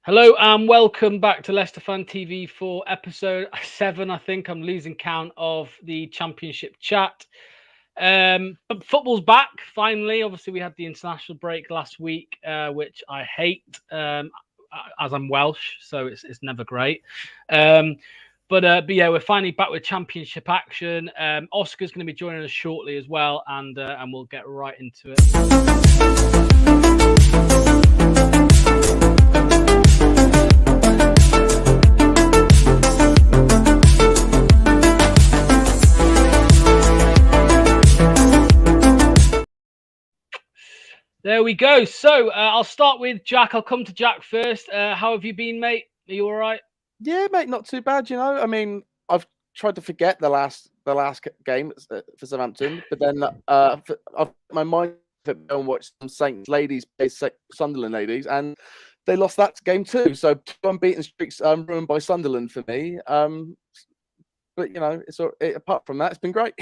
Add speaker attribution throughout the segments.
Speaker 1: Hello and welcome back to Leicester Fan TV for episode 7. I think I'm losing count of the Championship chat. But football's back finally. Obviously, we had the international break last week, which I hate, as I'm Welsh, so it's never great. But yeah, we're finally back with Championship action. Oscar's going to be joining us shortly as well, and we'll get right into it. There we go. So I'll start with Jack. I'll come to Jack first. How have you been, mate? Are you all right?
Speaker 2: Yeah, mate, not too bad. I mean, I've tried to forget the last game for Southampton, but then my mind to go and watch some Saints ladies play Sunderland ladies, and they lost that game too. So 2 unbeaten streaks ruined by Sunderland for me. But apart from that, it's been great.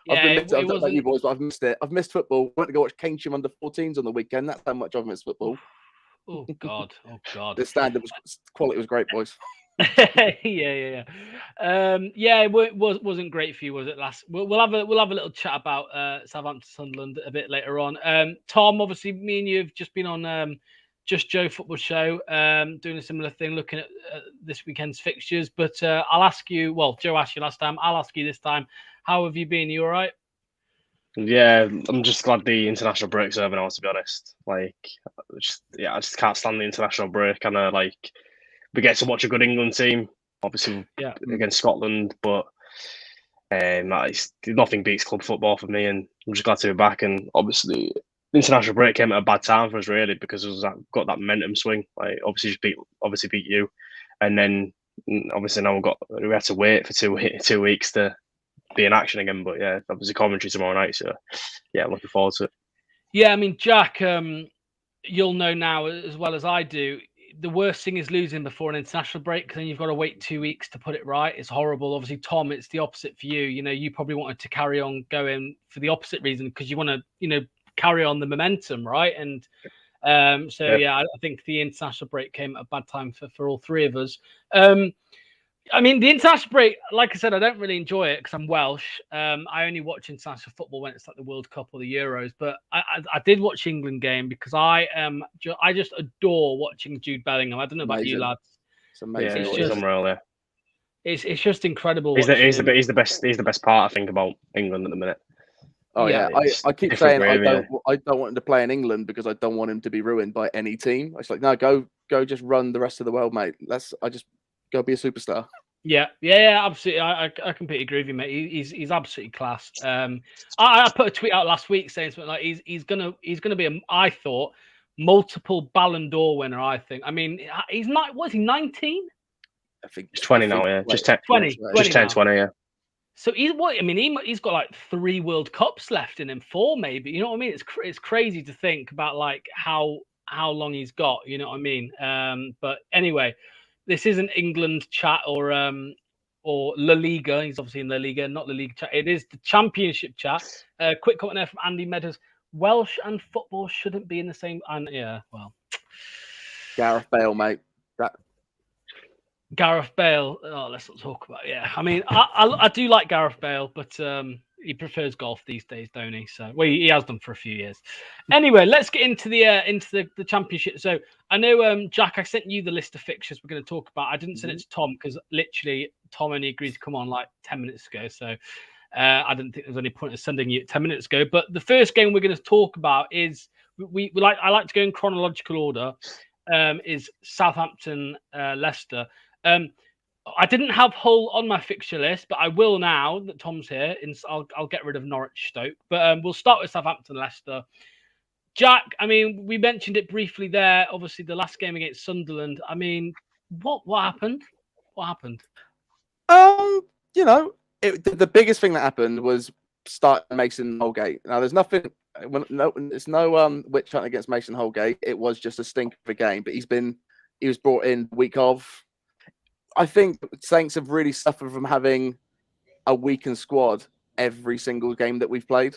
Speaker 1: Yeah,
Speaker 2: I don't know about you boys, but I've missed it. I've missed football. I went to go watch Cambridge under 14s on the weekend. That's how much I've missed football.
Speaker 1: Oh God! Oh God!
Speaker 2: The standard quality was great, boys.
Speaker 1: Yeah. It wasn't great for you, was it? We'll have a little chat about Southampton Sunderland a bit later on. Tom, obviously, me and you have just been on Just Joe Football Show, doing a similar thing, looking at this weekend's fixtures. But I'll ask you. Well, Joe asked you last time. I'll ask you this time. How have you been? You all right?
Speaker 3: Yeah, I'm just glad the international break's over now, to be honest. I just can't stand the international break. And we get to watch a good England team, obviously against Scotland, but nothing beats club football for me, and I'm just glad to be back. And obviously, the international break came at a bad time for us, really, because it was got that momentum swing. Obviously beat you, and then obviously now we had to wait for 2 weeks to be in action again. But yeah, obviously Coventry tomorrow night, so yeah, looking forward to it.
Speaker 1: Yeah, I mean, Jack, you'll know now as well as I do, the worst thing is losing before an international break, because then you've got to wait 2 weeks to put it right. It's horrible. Obviously, Tom, it's the opposite for you. You probably wanted to carry on going for the opposite reason, because you want to, carry on the momentum, right? And I think the international break came at a bad time for all three of us. I mean, the international break, like I said, I don't really enjoy it because I'm Welsh. I only watch international football when it's like the World Cup or the Euros. But I did watch England game because I just adore watching Jude Bellingham. I don't know about you lads.
Speaker 2: It's amazing.
Speaker 3: Yeah, he's unreal. Yeah,
Speaker 1: it's just incredible.
Speaker 3: He's the best. He's the best part, I think, about England at the minute.
Speaker 2: Oh yeah, I keep saying I don't want him to play in England because I don't want him to be ruined by any team. It's like, no, go just run the rest of the world, mate. Go be a superstar.
Speaker 1: Yeah, absolutely. I completely agree with you, mate. He's absolutely class. I put a tweet out last week saying something like he's gonna be I thought multiple Ballon d'Or winner. I think. I mean, he's not. What is he? 19?
Speaker 3: I think he's 20 now. Yeah, just
Speaker 1: 20.
Speaker 3: Just 20. Yeah.
Speaker 1: So he's got like 3 World Cups left in him, 4 maybe. You know what I mean? It's crazy to think about like how long he's got. You know what I mean? But anyway. This isn't England chat or La Liga. He's obviously in La Liga, not La Liga chat. It is the Championship chat. Quick comment there from Andy Meadows. Welsh and football shouldn't be in the same. And yeah, well,
Speaker 2: Gareth Bale, mate.
Speaker 1: Gareth Bale. Oh, let's not talk about it. Yeah, I mean, I do like Gareth Bale, but he prefers golf these days, don't he? So, well, he has done for a few years. Anyway, let's get into the Championship. So, I know, Jack, I sent you the list of fixtures we're going to talk about. I didn't send it to Tom because literally Tom only agreed to come on like 10 minutes ago. So, I didn't think there was any point in sending you 10 minutes ago. But the first game we're going to talk about is I like to go in chronological order. Is Southampton Leicester. I didn't have Hull on my fixture list, but I will now that Tom's here. I'll get rid of Norwich Stoke. But we'll start with Southampton Leicester. Jack, I mean, we mentioned it briefly there. Obviously, the last game against Sunderland. I mean, what happened? What happened?
Speaker 2: The biggest thing that happened was starting Mason Holgate. Now, there's nothing. It's no witch hunt against Mason Holgate. It was just a stink of a game. But he was brought in the week of. I think Saints have really suffered from having a weakened squad every single game that we've played.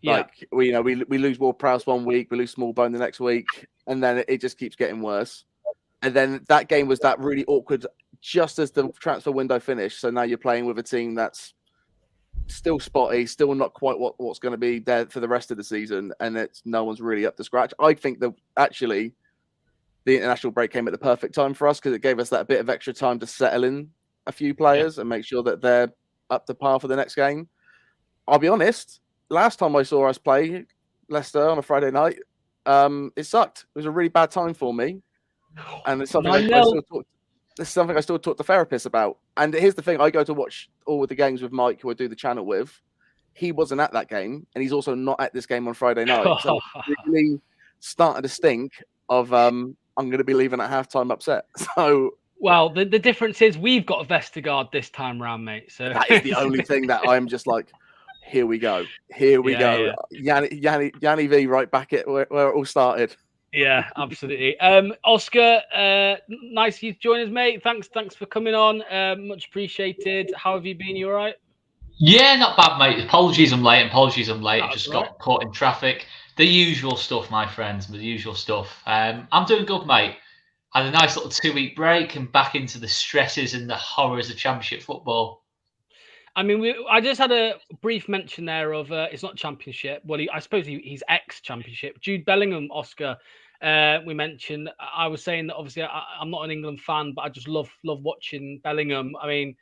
Speaker 2: Yeah. Like we lose Ward-Prowse one week, we lose Smallbone the next week, and then it just keeps getting worse. And then that game was that really awkward, just as the transfer window finished. So now you're playing with a team that's still spotty, still not quite what's going to be there for the rest of the season, and no one's really up to scratch. I think that actually the international break came at the perfect time for us because it gave us that bit of extra time to settle in a few players and make sure that they're up to par for the next game. I'll be honest, last time I saw us play Leicester on a Friday night, it sucked. It was a really bad time for me. And it's something I still talk to therapists about. And here's the thing: I go to watch all of the games with Mike, who I do the channel with. He wasn't at that game, and he's also not at this game on Friday night. So it's really starting to stink of I'm going to be leaving at halftime upset. So
Speaker 1: well, the difference is we've got a Vestergaard this time round, mate. So
Speaker 2: that is the only thing that I'm just like, here we go, here we go. Yeah. Yanni V right back at where it all started.
Speaker 1: Yeah, absolutely. Oscar, nice you to join us, mate. Thanks for coming on. Much appreciated. How have you been? You all right?
Speaker 4: Yeah, not bad, mate. Apologies I'm late.
Speaker 1: That's
Speaker 4: Just
Speaker 1: right.
Speaker 4: got caught in traffic. The usual stuff, my friends. The usual stuff. I'm doing good, mate. Had a nice little 2-week break and back into the stresses and the horrors of Championship football.
Speaker 1: I mean, I just had a brief mention there of it's not Championship. Well, I suppose he's ex-Championship. Jude Bellingham, Oscar. We mentioned. I was saying that obviously I'm not an England fan, but I just love watching Bellingham. I mean,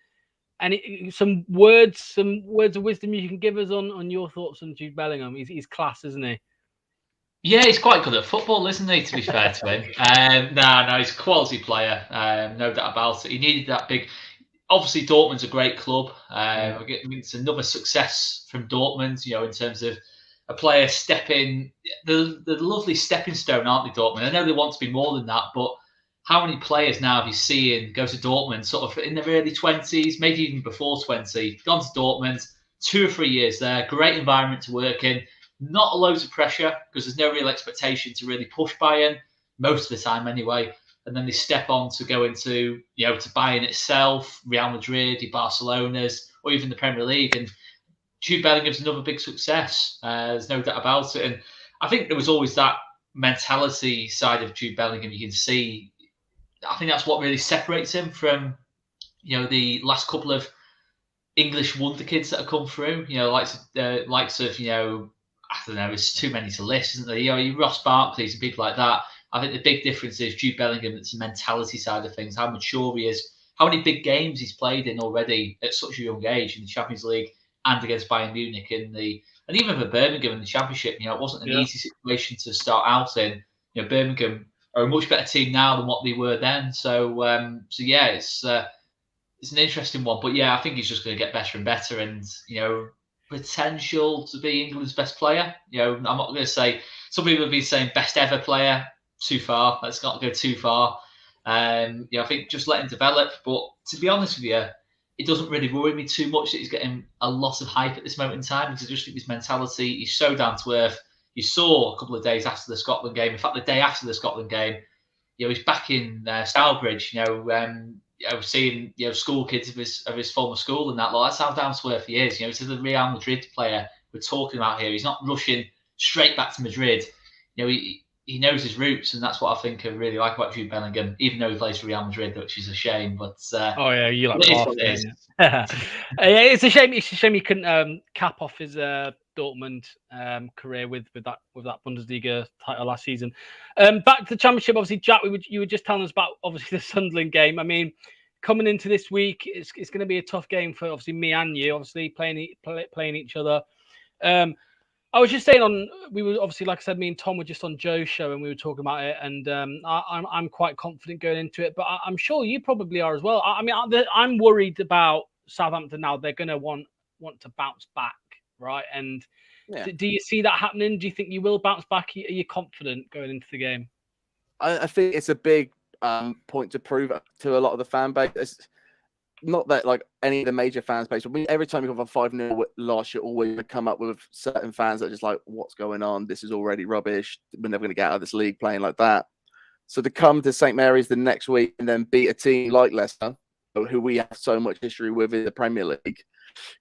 Speaker 1: some words of wisdom you can give us on your thoughts on Jude Bellingham. He's class, isn't he?
Speaker 4: Yeah, he's quite good at football, isn't he? To be fair to him, no, he's a quality player, no doubt about it. He needed that big. Obviously, Dortmund's a great club. I mean, it's another success from Dortmund, in terms of a player stepping, the lovely stepping stone, aren't they, Dortmund? I know they want to be more than that, but how many players now have you seen go to Dortmund sort of in their early 20s, maybe even before 20, gone to Dortmund, 2 or 3 years there, great environment to work in, not loads of pressure because there's no real expectation to really push Bayern, most of the time anyway. And then they step on to go into, to Bayern itself, Real Madrid, the Barcelona's, or even the Premier League. And Jude Bellingham's another big success. There's no doubt about it. And I think there was always that mentality side of Jude Bellingham. You can see, I think that's what really separates him from, the last couple of English wonder kids that have come through. Likes of, I don't know, it's too many to list, isn't there? Ross Barkley's and people like that. I think the big difference is Jude Bellingham. It's the mentality side of things, how mature he is, how many big games he's played in already at such a young age in the Champions League and against Bayern Munich and even for Birmingham in the Championship. It wasn't an easy situation to start out in. Birmingham are a much better team now than what they were then. So yeah, it's an interesting one. But yeah, I think he's just going to get better and better, and potential to be England's best player. I'm not going to say, some people have been saying best ever player. Too far. Let's not go too far. I think just let him develop. But to be honest with you, it doesn't really worry me too much that he's getting a lot of hype at this moment in time, because I just think his mentality, he's so down to earth. You saw a couple of days after the Scotland game, in fact, the day after the Scotland game, he's back in Stourbridge. I was seeing school kids of his former school and that. That's how down to earth he is. He's the Real Madrid player we're talking about here. He's not rushing straight back to Madrid. He knows his roots, and that's what I think I really like about Jude Bellingham, even though he plays for Real Madrid, which is a shame. But
Speaker 1: you like
Speaker 4: it
Speaker 1: yeah, it's a shame. It's a shame he couldn't cap off his Dortmund career with that Bundesliga title last season. Back to the Championship, obviously, Jack, you were just telling us about obviously the Sunderland game. I mean, coming into this week, it's going to be a tough game for obviously me and you, obviously playing each other. I was just saying we were obviously, like I said, me and Tom were just on Joe's show and we were talking about it, and I'm quite confident going into it, but I'm sure you probably are as well. I mean, I'm worried about Southampton now. They're going to want to bounce back, right? And do you see that happening? Do you think you will bounce back? Are you confident going into the game?
Speaker 2: I think it's a big point to prove to a lot of the fan base. It's not that like any of the major fans base, but every time you have a 5-0 loss, you always come up with certain fans that are just like, what's going on? This is already rubbish. We're never going to get out of this league playing like that. So to come to St. Mary's the next week and then beat a team like Leicester, who we have so much history with in the Premier League,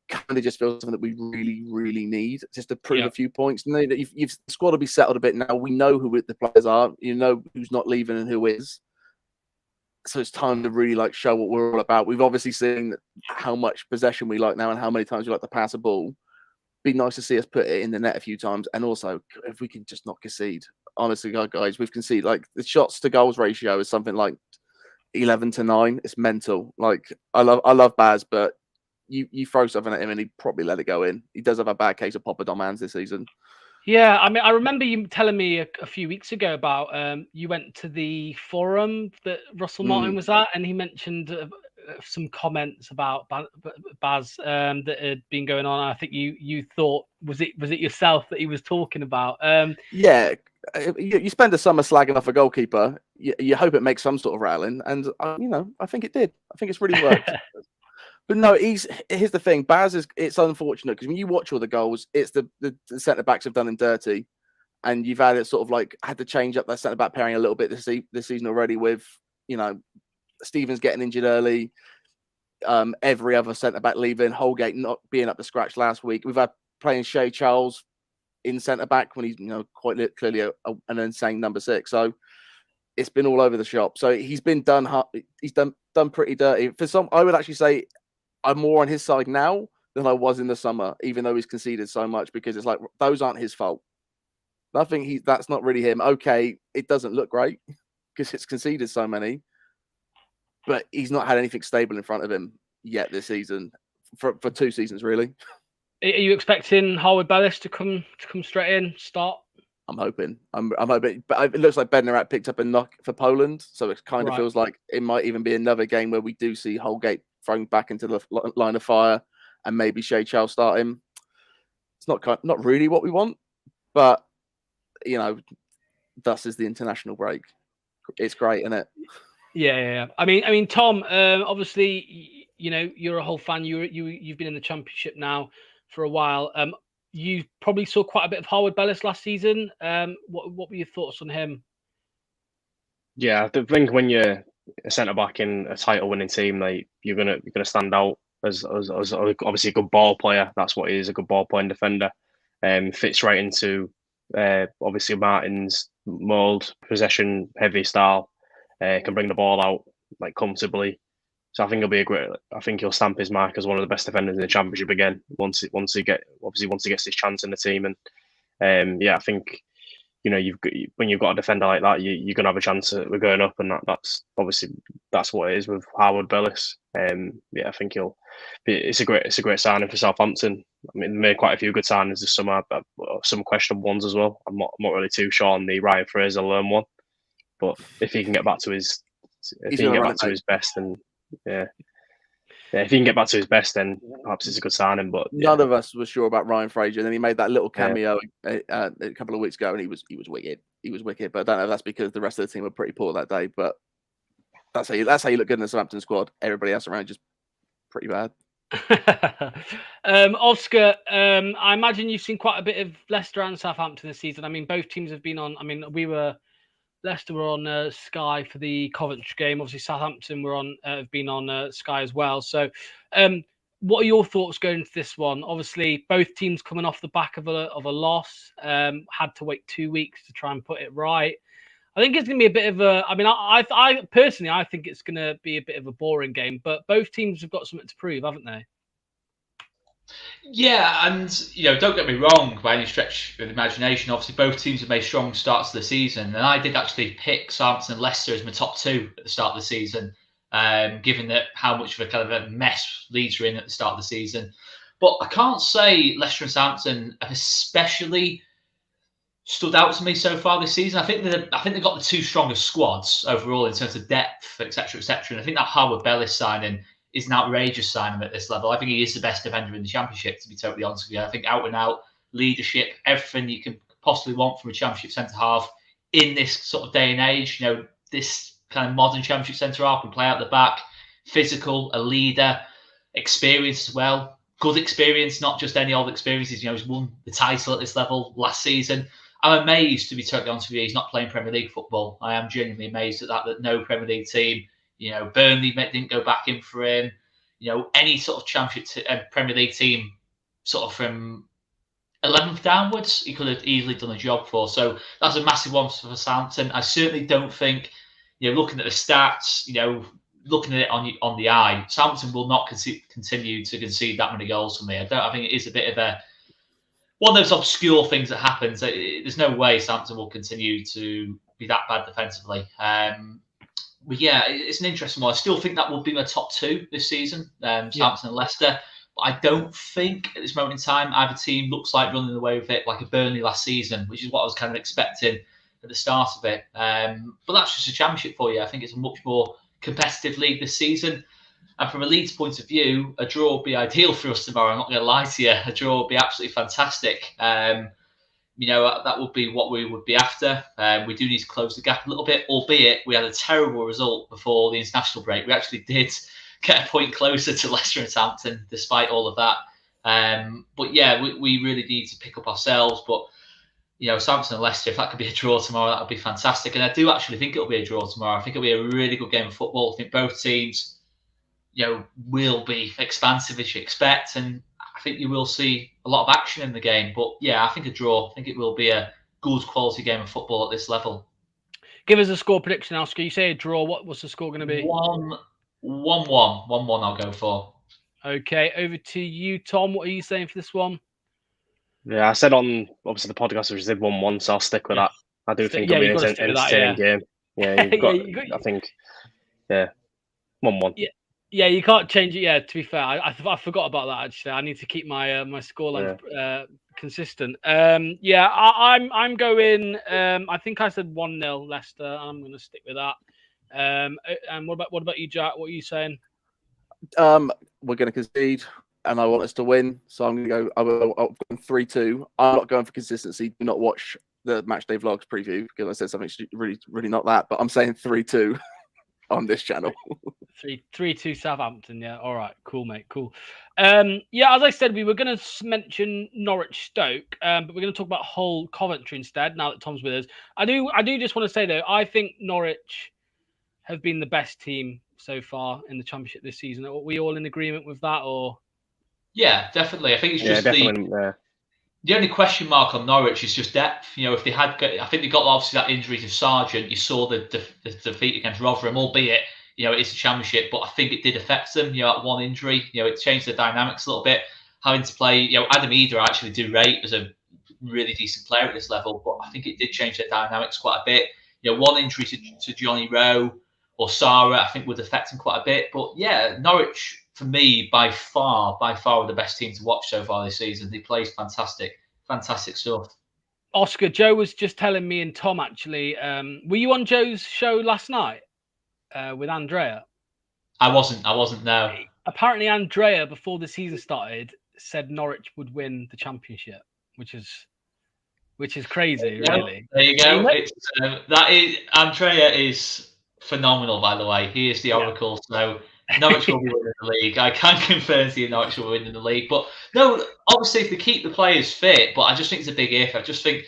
Speaker 2: kind of just feels something that we really, really need just to prove a few points. And the squad will be settled a bit now. We know who the players are. You know who's not leaving and who is. So it's time to really like show what we're all about. We've obviously seen how much possession we like now and how many times we like to pass a ball. Be nice to see us put it in the net a few times, and also if we can just not concede. Honestly, guys, we've conceded like the shots to goals ratio is something like 11-9. It's mental. Like I love Baz, but you throw something at him and he'd probably let it go in. He does have a bad case of Poppadom hands this season.
Speaker 1: Yeah, I mean, I remember you telling me a few weeks ago about you went to the forum that Russell Martin was at, and he mentioned some comments about Baz that had been going on. I think you thought was it yourself that he was talking about?
Speaker 2: Yeah, you spend a summer slagging off a goalkeeper. You hope it makes some sort of rattling, and I think it did. I think it's really worked. But no, here's the thing. Baz it's unfortunate because when you watch all the goals, it's the centre backs have done him dirty, and you've had it sort of like had to change up that centre back pairing a little bit this season already. With Stevens getting injured early, every other centre back leaving, Holgate not being up to scratch last week. We've had playing Shea Charles in centre back when he's quite clearly an insane number 6. So it's been all over the shop. So he's been done. He's done pretty dirty. For some, I would actually say I'm more on his side now than I was in the summer, even though he's conceded so much, because it's like those aren't his fault. That's not really him. Okay, it doesn't look great because it's conceded so many, but he's not had anything stable in front of him yet this season for 2 seasons really.
Speaker 1: Are you expecting Harwood Bellis to come straight in, start?
Speaker 2: I'm hoping. I'm hoping, but it looks like Bednarak picked up a knock for Poland, so it kind of feels like it might even be another game where we do see Holgate thrown back into the line of fire, and maybe Shea Chow start him. It's not really what we want, but thus is the international break. It's great, isn't it?
Speaker 1: Yeah. I mean, Tom. Obviously, you're a whole fan. You've been in the Championship now for a while. You probably saw quite a bit of Harwood Bellis last season. What were your thoughts on him?
Speaker 3: Yeah, I think when you're a centre back in a title-winning team, like you're gonna stand out as obviously a good ball player. That's what he is, a good ball playing defender. Fits right into obviously Martin's mould, possession heavy style. Can bring the ball out like comfortably. So I think I think he'll stamp his mark as one of the best defenders in the Championship again once he gets his chance in the team. And I think when you've got a defender like that, you're gonna have a chance at going up, and that's what it is with Harwood Bellis. I think it's a great signing for Southampton. I mean, they made quite a few good signings this summer, but some questionable ones as well. I'm not really too sure on the Ryan Fraser loan one, but if he can get back to his best, then if he can get back to his best, then perhaps it's a good signing. But
Speaker 2: none of us were sure about Ryan Fraser, and then he made that little cameo a couple of weeks ago, and he was wicked. He was wicked, but I don't know if that's because the rest of the team were pretty poor that day. But that's how you look good in the Southampton squad. Everybody else around just pretty bad.
Speaker 1: Oscar, I imagine you've seen quite a bit of Leicester and Southampton this season. I mean, both teams have been on. I mean, Leicester were on Sky for the Coventry game. Obviously, Southampton have been on Sky as well. So, what are your thoughts going into this one? Obviously, both teams coming off the back of a loss, had to wait 2 weeks to try and put it right. I think it's going to be a bit of a. I mean, I personally, I think it's going to be a bit of a boring game. But both teams have got something to prove, haven't they?
Speaker 4: Yeah, and don't get me wrong by any stretch of the imagination. Obviously, both teams have made strong starts to the season, and I did actually pick Southampton and Leicester as my top 2 at the start of the season, given that how much of a kind of a mess Leeds were in at the start of the season. But I can't say Leicester and Southampton have especially stood out to me so far this season. I think they've got the 2 strongest squads overall in terms of depth, etc., etc. And I think that Harwood Bellis signing is an outrageous signing at this level. I think he is the best defender in the Championship, to be totally honest with you. I think out and out leadership, everything you can possibly want from a Championship centre half in this sort of day and age. This kind of modern Championship centre half can play out the back, physical, a leader, experience as well. Good experience, not just any old experiences. He's won the title at this level last season. I'm amazed, to be totally honest with you, he's not playing Premier League football. I am genuinely amazed at that no Premier League team. Burnley didn't go back in for him. Any sort of Championship Premier League team, sort of from 11th downwards, he could have easily done a job for. So that's a massive one for Southampton. I certainly don't think, looking at the stats, looking at it on the eye, Southampton will not continue to concede that many goals for me. I think it is a bit of one of those obscure things that happens. There's no way Southampton will continue to be that bad defensively. But yeah, it's an interesting one. I still think that will be my top two this season, Southampton and Leicester. But I don't think at this moment in time either team looks like running away with it like a Burnley last season, which is what I was kind of expecting at the start of it. But that's just a championship for you. I think it's a much more competitive league this season. And from a Leeds point of view, a draw would be ideal for us tomorrow. I'm not going to lie to you. A draw would be absolutely fantastic. That would be what we would be after. We do need to close the gap a little bit, albeit we had a terrible result before the international break. We actually did get a point closer to Leicester and Southampton, despite all of that. But yeah, we really need to pick up ourselves. But Southampton and Leicester, if that could be a draw tomorrow, that would be fantastic. And I do actually think it'll be a draw tomorrow. I think it'll be a really good game of football. I think both teams, will be expansive as you expect, and I think you will see a lot of action in the game. But yeah, I think a draw. I think it will be a good quality game of football at this level.
Speaker 1: Give us a score prediction, Oscar. You say a draw. What's the score going to be?
Speaker 4: 1-1. 1-1 I'll go for.
Speaker 1: Okay, over to you, Tom. What are you saying for this one?
Speaker 3: Yeah, I said on obviously the podcast we did 1-1, so I'll stick with that. I do think it'll be an entertaining game. Yeah, I think 1-1.
Speaker 1: Yeah, you can't change it. Yeah, to be fair, I forgot about that actually. I need to keep my my scoreline consistent. I'm going. I think I said 1-0 Leicester. I'm going to stick with that. And what about you, Jack? What are you saying?
Speaker 2: We're going to concede, and I want us to win. So I'm going to go. I'm going 3-2. I'm not going for consistency. Do not watch the matchday vlogs preview because I said something really not that. But I'm saying 3-2 on this channel.
Speaker 1: 3-2 Southampton. Yeah. All right. Cool, mate. Cool. As I said, we were going to mention Norwich Stoke, but we're going to talk about Hull Coventry instead. Now that Tom's with us, I do just want to say though, I think Norwich have been the best team so far in the Championship this season. Are we all in agreement with that, or?
Speaker 4: Yeah, definitely. I think it's just the only question mark on Norwich is just depth. If they had, I think they got obviously that injury to Sargent. You saw the defeat against Rotherham, albeit it's a Championship, but I think it did affect them. That one injury, it changed the dynamics a little bit. Having to play, Adam Eder I actually do rate as a really decent player at this level, but I think it did change their dynamics quite a bit. One injury to Johnny Rowe or Sarah, I think would affect him quite a bit. But yeah, Norwich for me by far are the best team to watch so far this season. They play fantastic stuff.
Speaker 1: Oscar, Joe was just telling me and Tom actually. Were you on Joe's show last night with Andrea?
Speaker 4: I wasn't. No.
Speaker 1: Apparently, Andrea before the season started said Norwich would win the Championship, which is crazy, really.
Speaker 4: There you go. Andrea is phenomenal, by the way. He is the oracle. So Norwich will be winning the league. I can confirm to you Norwich will be winning the league. But no, obviously if they keep the players fit, but I just think it's a big if. I just think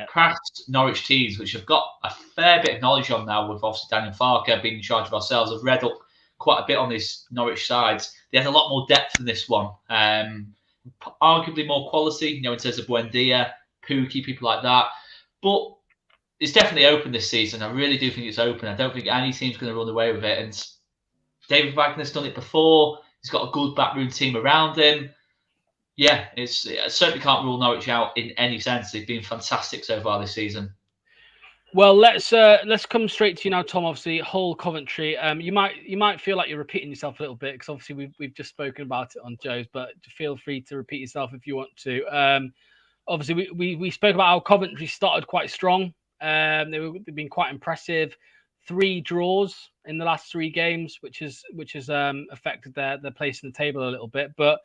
Speaker 4: past Norwich teams, which have got a fair bit of knowledge on now with obviously Daniel Farker being in charge of ourselves, have read up quite a bit on this Norwich sides. They had a lot more depth in this one. Arguably more quality, in terms of Buendia, Pukki, people like that. But it's definitely open this season. I really do think it's open. I don't think any team's going to run away with it. And David Wagner's done it before. He's got a good backroom team around him. Yeah, I certainly can't rule Norwich out in any sense. They've been fantastic so far this season.
Speaker 1: Well, let's come straight to you now, Tom. Obviously, Hull Coventry. You might feel like you're repeating yourself a little bit because obviously we've just spoken about it on Joe's, but feel free to repeat yourself if you want to. Obviously, we spoke about how Coventry started quite strong. They've been quite impressive. 3 draws in the last 3 games, which has affected their place in the table a little bit. But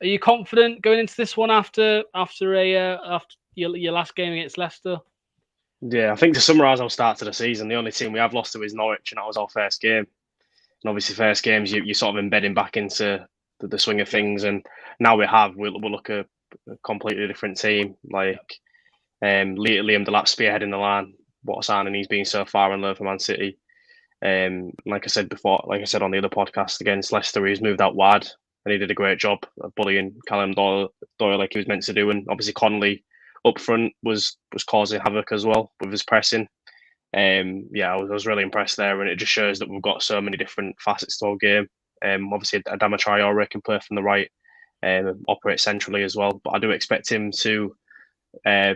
Speaker 1: are you confident going into this one after your last game against Leicester?
Speaker 3: Yeah, I think to summarise our start to the season, the only team we have lost to is Norwich, and that was our first game. And obviously, first games you're sort of embedding back into the swing of things, and now we'll look a completely different team. Like Liam Delap spearheading the line. What a signing he's been so far and learned for Man City. Like I said on the other podcast against Leicester, he's moved out wide and he did a great job of bullying Callum Doyle like he was meant to do. And obviously Connolly up front was causing havoc as well with his pressing. Yeah, I was really impressed there, and it just shows that we've got so many different facets to our game. Obviously, Adama Traore can play from the right, operate centrally as well. But I do expect him to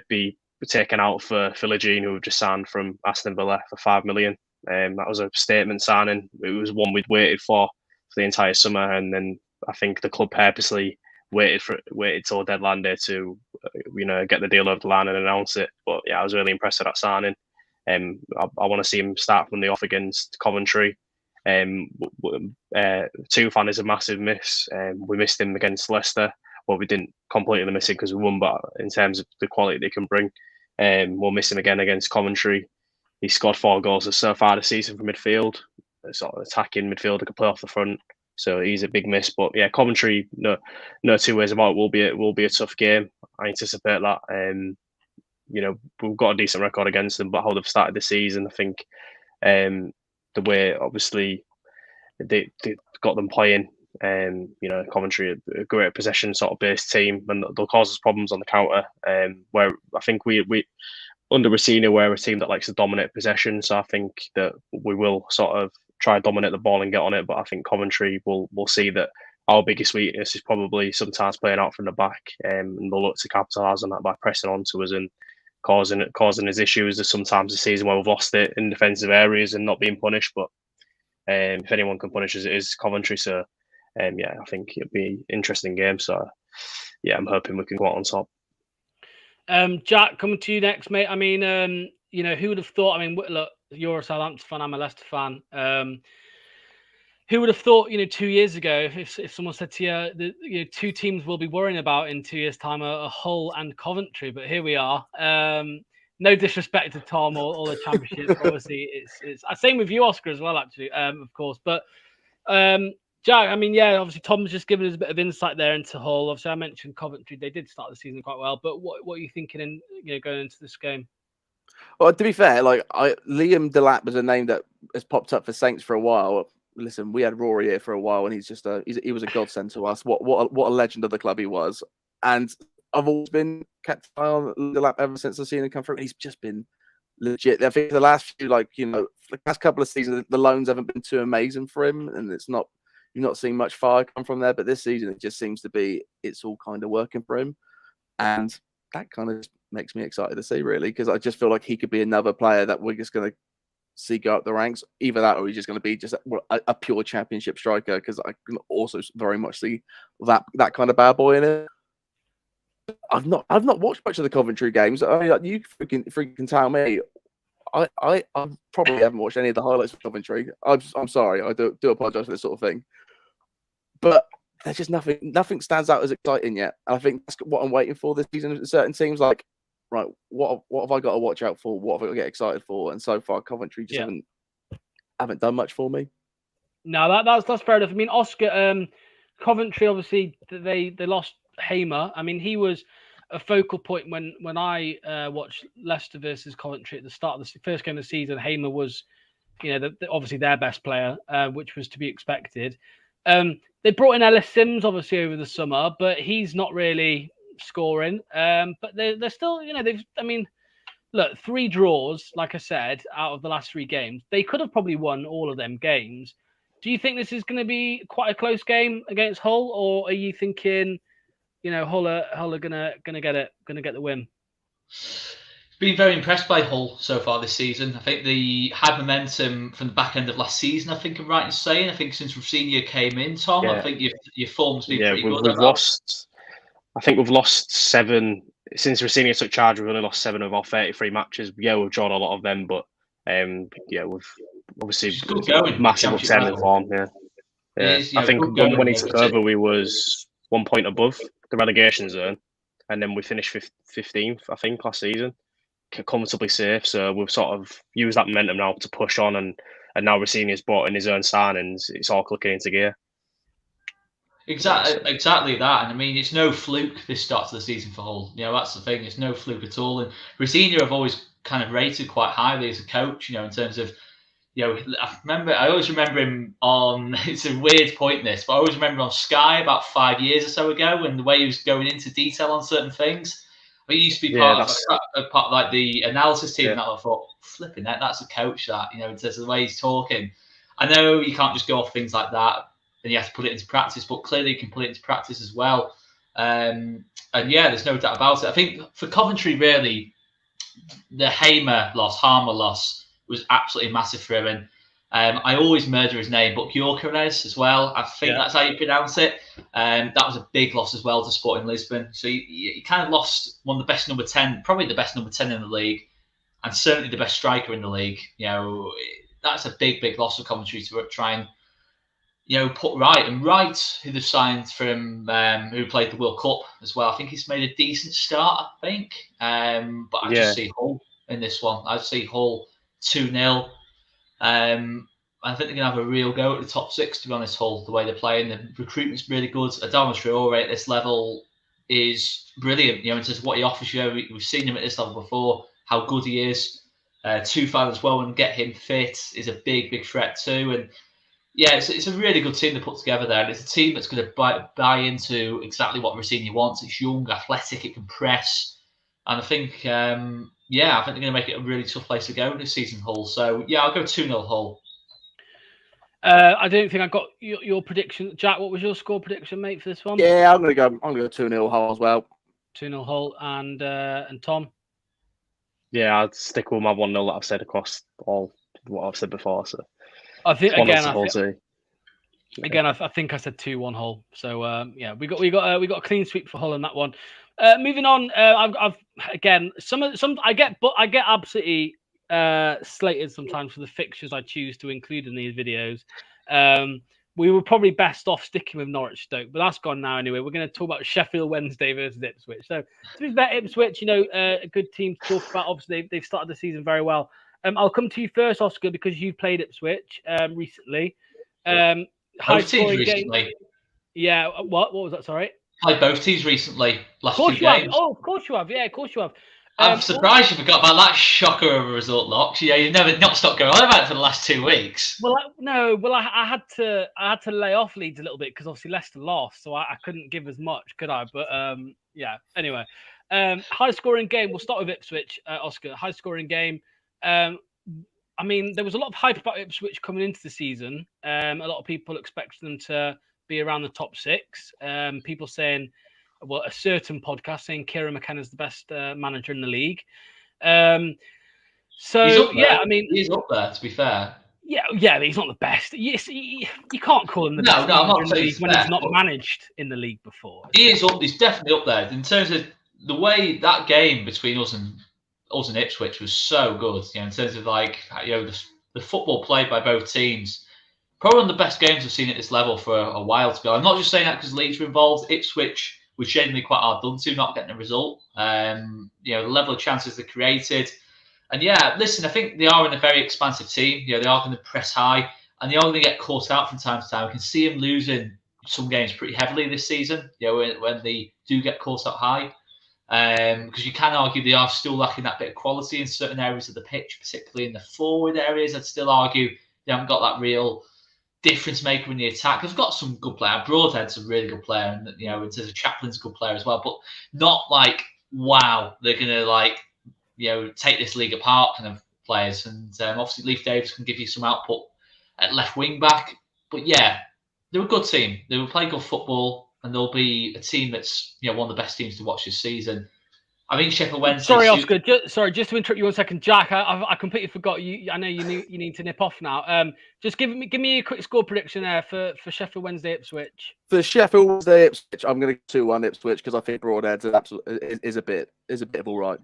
Speaker 3: be taken out for Philogene, who we've just signed from Aston Villa for $5 million. That was a statement signing. It was one we'd waited for the entire summer, and then I think the club purposely waited till deadline day to get the deal over the line and announce it. But yeah, I was really impressed with that signing. I want to see him start from the off against Coventry. Tufan is a massive miss. We missed him against Leicester. Well, we didn't completely miss him because we won, but in terms of the quality they can bring, we'll miss him again against Coventry. He scored 4 goals so far this season from midfield, sort of attacking midfielder, could play off the front. So he's a big miss. But yeah, Coventry, no two ways about it, will be a tough game. I anticipate that. We've got a decent record against them, but how they've started the season, I think the way obviously they got them playing, Coventry, a great possession sort of based team, and they'll cause us problems on the counter. Where I think we under Rossini, we're a team that likes to dominate possession, so I think that we will sort of try to dominate the ball and get on it. But I think Coventry will see that our biggest weakness is probably sometimes playing out from the back, and they'll look to capitalise on that by pressing onto us and causing us issues. There's sometimes a season where we've lost it in defensive areas and not being punished. But if anyone can punish us, it is Coventry. So I think it'll be an interesting game. So yeah, I'm hoping we can go out on top.
Speaker 1: Jack, coming to you next, mate. I mean, who would have thought? I mean, look, you're a Southampton fan, I'm a Leicester fan. Who would have thought, 2 years ago, if someone said to you, 2 teams will be worrying about in 2 years' time, a Hull and Coventry, but here we are. No disrespect to Tom or the Championship. Obviously, it's same with you, Oscar, as well, actually, of course. But Jack, I mean, yeah, obviously Tom's just given us a bit of insight there into Hull. Obviously, I mentioned Coventry; they did start the season quite well. But what are you thinking going into this game?
Speaker 2: Well, to be fair, Liam Delap is a name that has popped up for Saints for a while. Listen, we had Rory here for a while, and he's just he was a godsend to us. What a legend of the club he was, and I've always been kept an eye on Delap ever since I've seen him come through. He's just been legit. I think the last few, the last couple of seasons, the loans haven't been too amazing for him, and you've not seen much fire come from there. But this season, it just seems to be it's all kind of working for him, and that kind of makes me excited to see, really, because I just feel like he could be another player that we're just going to see go up the ranks. Either that, or he's just going to be just a pure Championship striker. Because I can also very much see that kind of bad boy in it. I've not watched much of the Coventry games. I mean, you freaking tell me. I probably haven't watched any of the highlights of Coventry. I'm sorry. I do apologise for this sort of thing. But there's just nothing stands out as exciting yet. And I think that's what I'm waiting for this season. Certain teams right, what have I got to watch out for? What have I got to get excited for? And so far, Coventry just haven't done much for me.
Speaker 1: No, that's fair enough. I mean, Oscar, Coventry, obviously, they lost Hamer. I mean, he was a focal point when I watched Leicester versus Coventry at the start of the first game of the season. Hamer was, obviously their best player, which was to be expected. They brought in Ellis Sims, obviously, over the summer, but he's not really scoring. But they're still, look, 3 draws, like I said, out of the last 3 games. They could have probably won all of them games. Do you think this is going to be quite a close game against Hull, or are you thinking, Hull are gonna get it, gonna get the win?
Speaker 4: Been very impressed by Hull so far this season. I think they had momentum from the back end of last season. I think I'm right in saying. I think since Rossini came in, Tom, I think your form's been pretty good.
Speaker 3: I think we've lost 7 since Rossini took charge. We've only lost 7 of our 33 matches. Yeah, we've drawn a lot of them, but we've obviously massive upturn in form. I think when he took over, we was 1 point above the relegation zone, and then we finished 15th, I think, last season, comfortably safe. So we've sort of used that momentum now to push on, and now Rossini has brought in his own signings. It's all clicking into gear.
Speaker 4: Exactly that. And I mean, it's no fluke this start to the season for Hull. That's the thing. It's no fluke at all. And Rossini I've always kind of rated quite highly as a coach, in terms of, I always remember him on, it's a weird point this, but I always remember on Sky about 5 years or so ago, and the way he was going into detail on certain things. He used to be part of part of like the analysis team, and I thought, flipping that, that's a coach that, in terms of the way he's talking. I know you can't just go off things like that and you have to put it into practice, but clearly you can put it into practice as well. And yeah, there's no doubt about it. I think for Coventry, really, the Harmer loss was absolutely massive for him. And I always murder his name, but Gyökeres as well. I think that's how you pronounce it. That was a big loss as well to Sporting Lisbon. So you kind of lost one of the best number 10, probably the best number 10 in the league, and certainly the best striker in the league. That's a big loss for Coventry to try and put right. And Wright, who they've signed from, who played the World Cup as well, I think he's made a decent start, I think. But I just see Hull in this one. I see Hull 2-0. I think they're going to have a real go at the top six, to be honest, Hull, the way they're playing. The recruitment's really good. Adama Traore at this level is brilliant, in terms of what he offers you. We've seen him at this level before, how good he is. Tufan as well, and get him fit is a big threat too. And yeah, it's a really good team to put together there. And it's a team that's going to buy into exactly what Rossini wants. It's young, athletic, it can press. And I think, I think they're going to make it a really tough place to go this season, Hull. So, yeah, I'll go 2-0 Hull.
Speaker 1: I don't think I got your prediction. Jack, what was your score prediction, mate, for this one?
Speaker 2: Yeah, I'm gonna go 2-0 Hull as well.
Speaker 1: 2-0 Hull. And Tom?
Speaker 3: Yeah, I'd stick with my 1-0 that I've said across all what I've said before. So
Speaker 1: I think I think I said 2-1 Hull. So we got a clean sweep for Hull in that one. Moving on, I've again I get absolutely slated sometimes for the fixtures I choose to include in these videos. We were probably best off sticking with Norwich Stoke, but that's gone now anyway. We're going to talk about Sheffield Wednesday versus Ipswich. So to be fair, Ipswich, a good team to talk about. Obviously, they've started the season very well. I'll come to you first, Oscar, because you've played Ipswich recently.
Speaker 4: High scoring game.
Speaker 1: Yeah, what was that? Sorry.
Speaker 4: Played both teams recently. Last 2 games.
Speaker 1: Of course you have. Yeah, of course you have.
Speaker 4: I'm surprised you forgot about that shocker of a result, Locks. Yeah, you've never not stopped going on about it for the last 2 weeks.
Speaker 1: I had to lay off Leeds a little bit because obviously Leicester lost, so I couldn't give as much, could I? But anyway, high scoring game. We'll start with Ipswich, Oscar. High scoring game. There was a lot of hype about Ipswich coming into the season. A lot of people expected them to be around the top 6. People saying, a certain podcast saying Kieran McKenna's the best manager in the league.
Speaker 4: He's up there, to be fair.
Speaker 1: Yeah, he's not the best. You can't call him the best manager in the league when he's not managed in the league before.
Speaker 4: He's definitely up there in terms of the way that game between us and Ipswich was so good. In terms of the football played by both teams. Probably one of the best games I've seen at this level for a while. To be honest, I'm not just saying that because Leeds were involved. Ipswich was genuinely quite hard done to, not getting a result. The level of chances they created. And listen, I think they are in a very expansive team. They are going to press high and they are going to get caught out from time to time. We can see them losing some games pretty heavily this season, when they do get caught out high. Because you can argue they are still lacking that bit of quality in certain areas of the pitch, particularly in the forward areas. I'd still argue they haven't got that real difference maker in the attack. They've got some good player. Broadhead's a really good player, and in terms of Chaplin's a good player as well, but not wow, they're gonna take this league apart kind of players. And obviously Leif Davis can give you some output at left wing back. But they're a good team. They will play good football, and they'll be a team that's one of the best teams to watch this season. I think Sheffield Wednesday.
Speaker 1: Sorry, Oscar. Just to interrupt you 1 second, Jack. I completely forgot you. I know you need to nip off now. Just give me a quick score prediction there for Sheffield Wednesday Ipswich.
Speaker 2: For Sheffield Wednesday Ipswich, I'm going to 2-1 Ipswich because I think Broadhead is a bit of all right.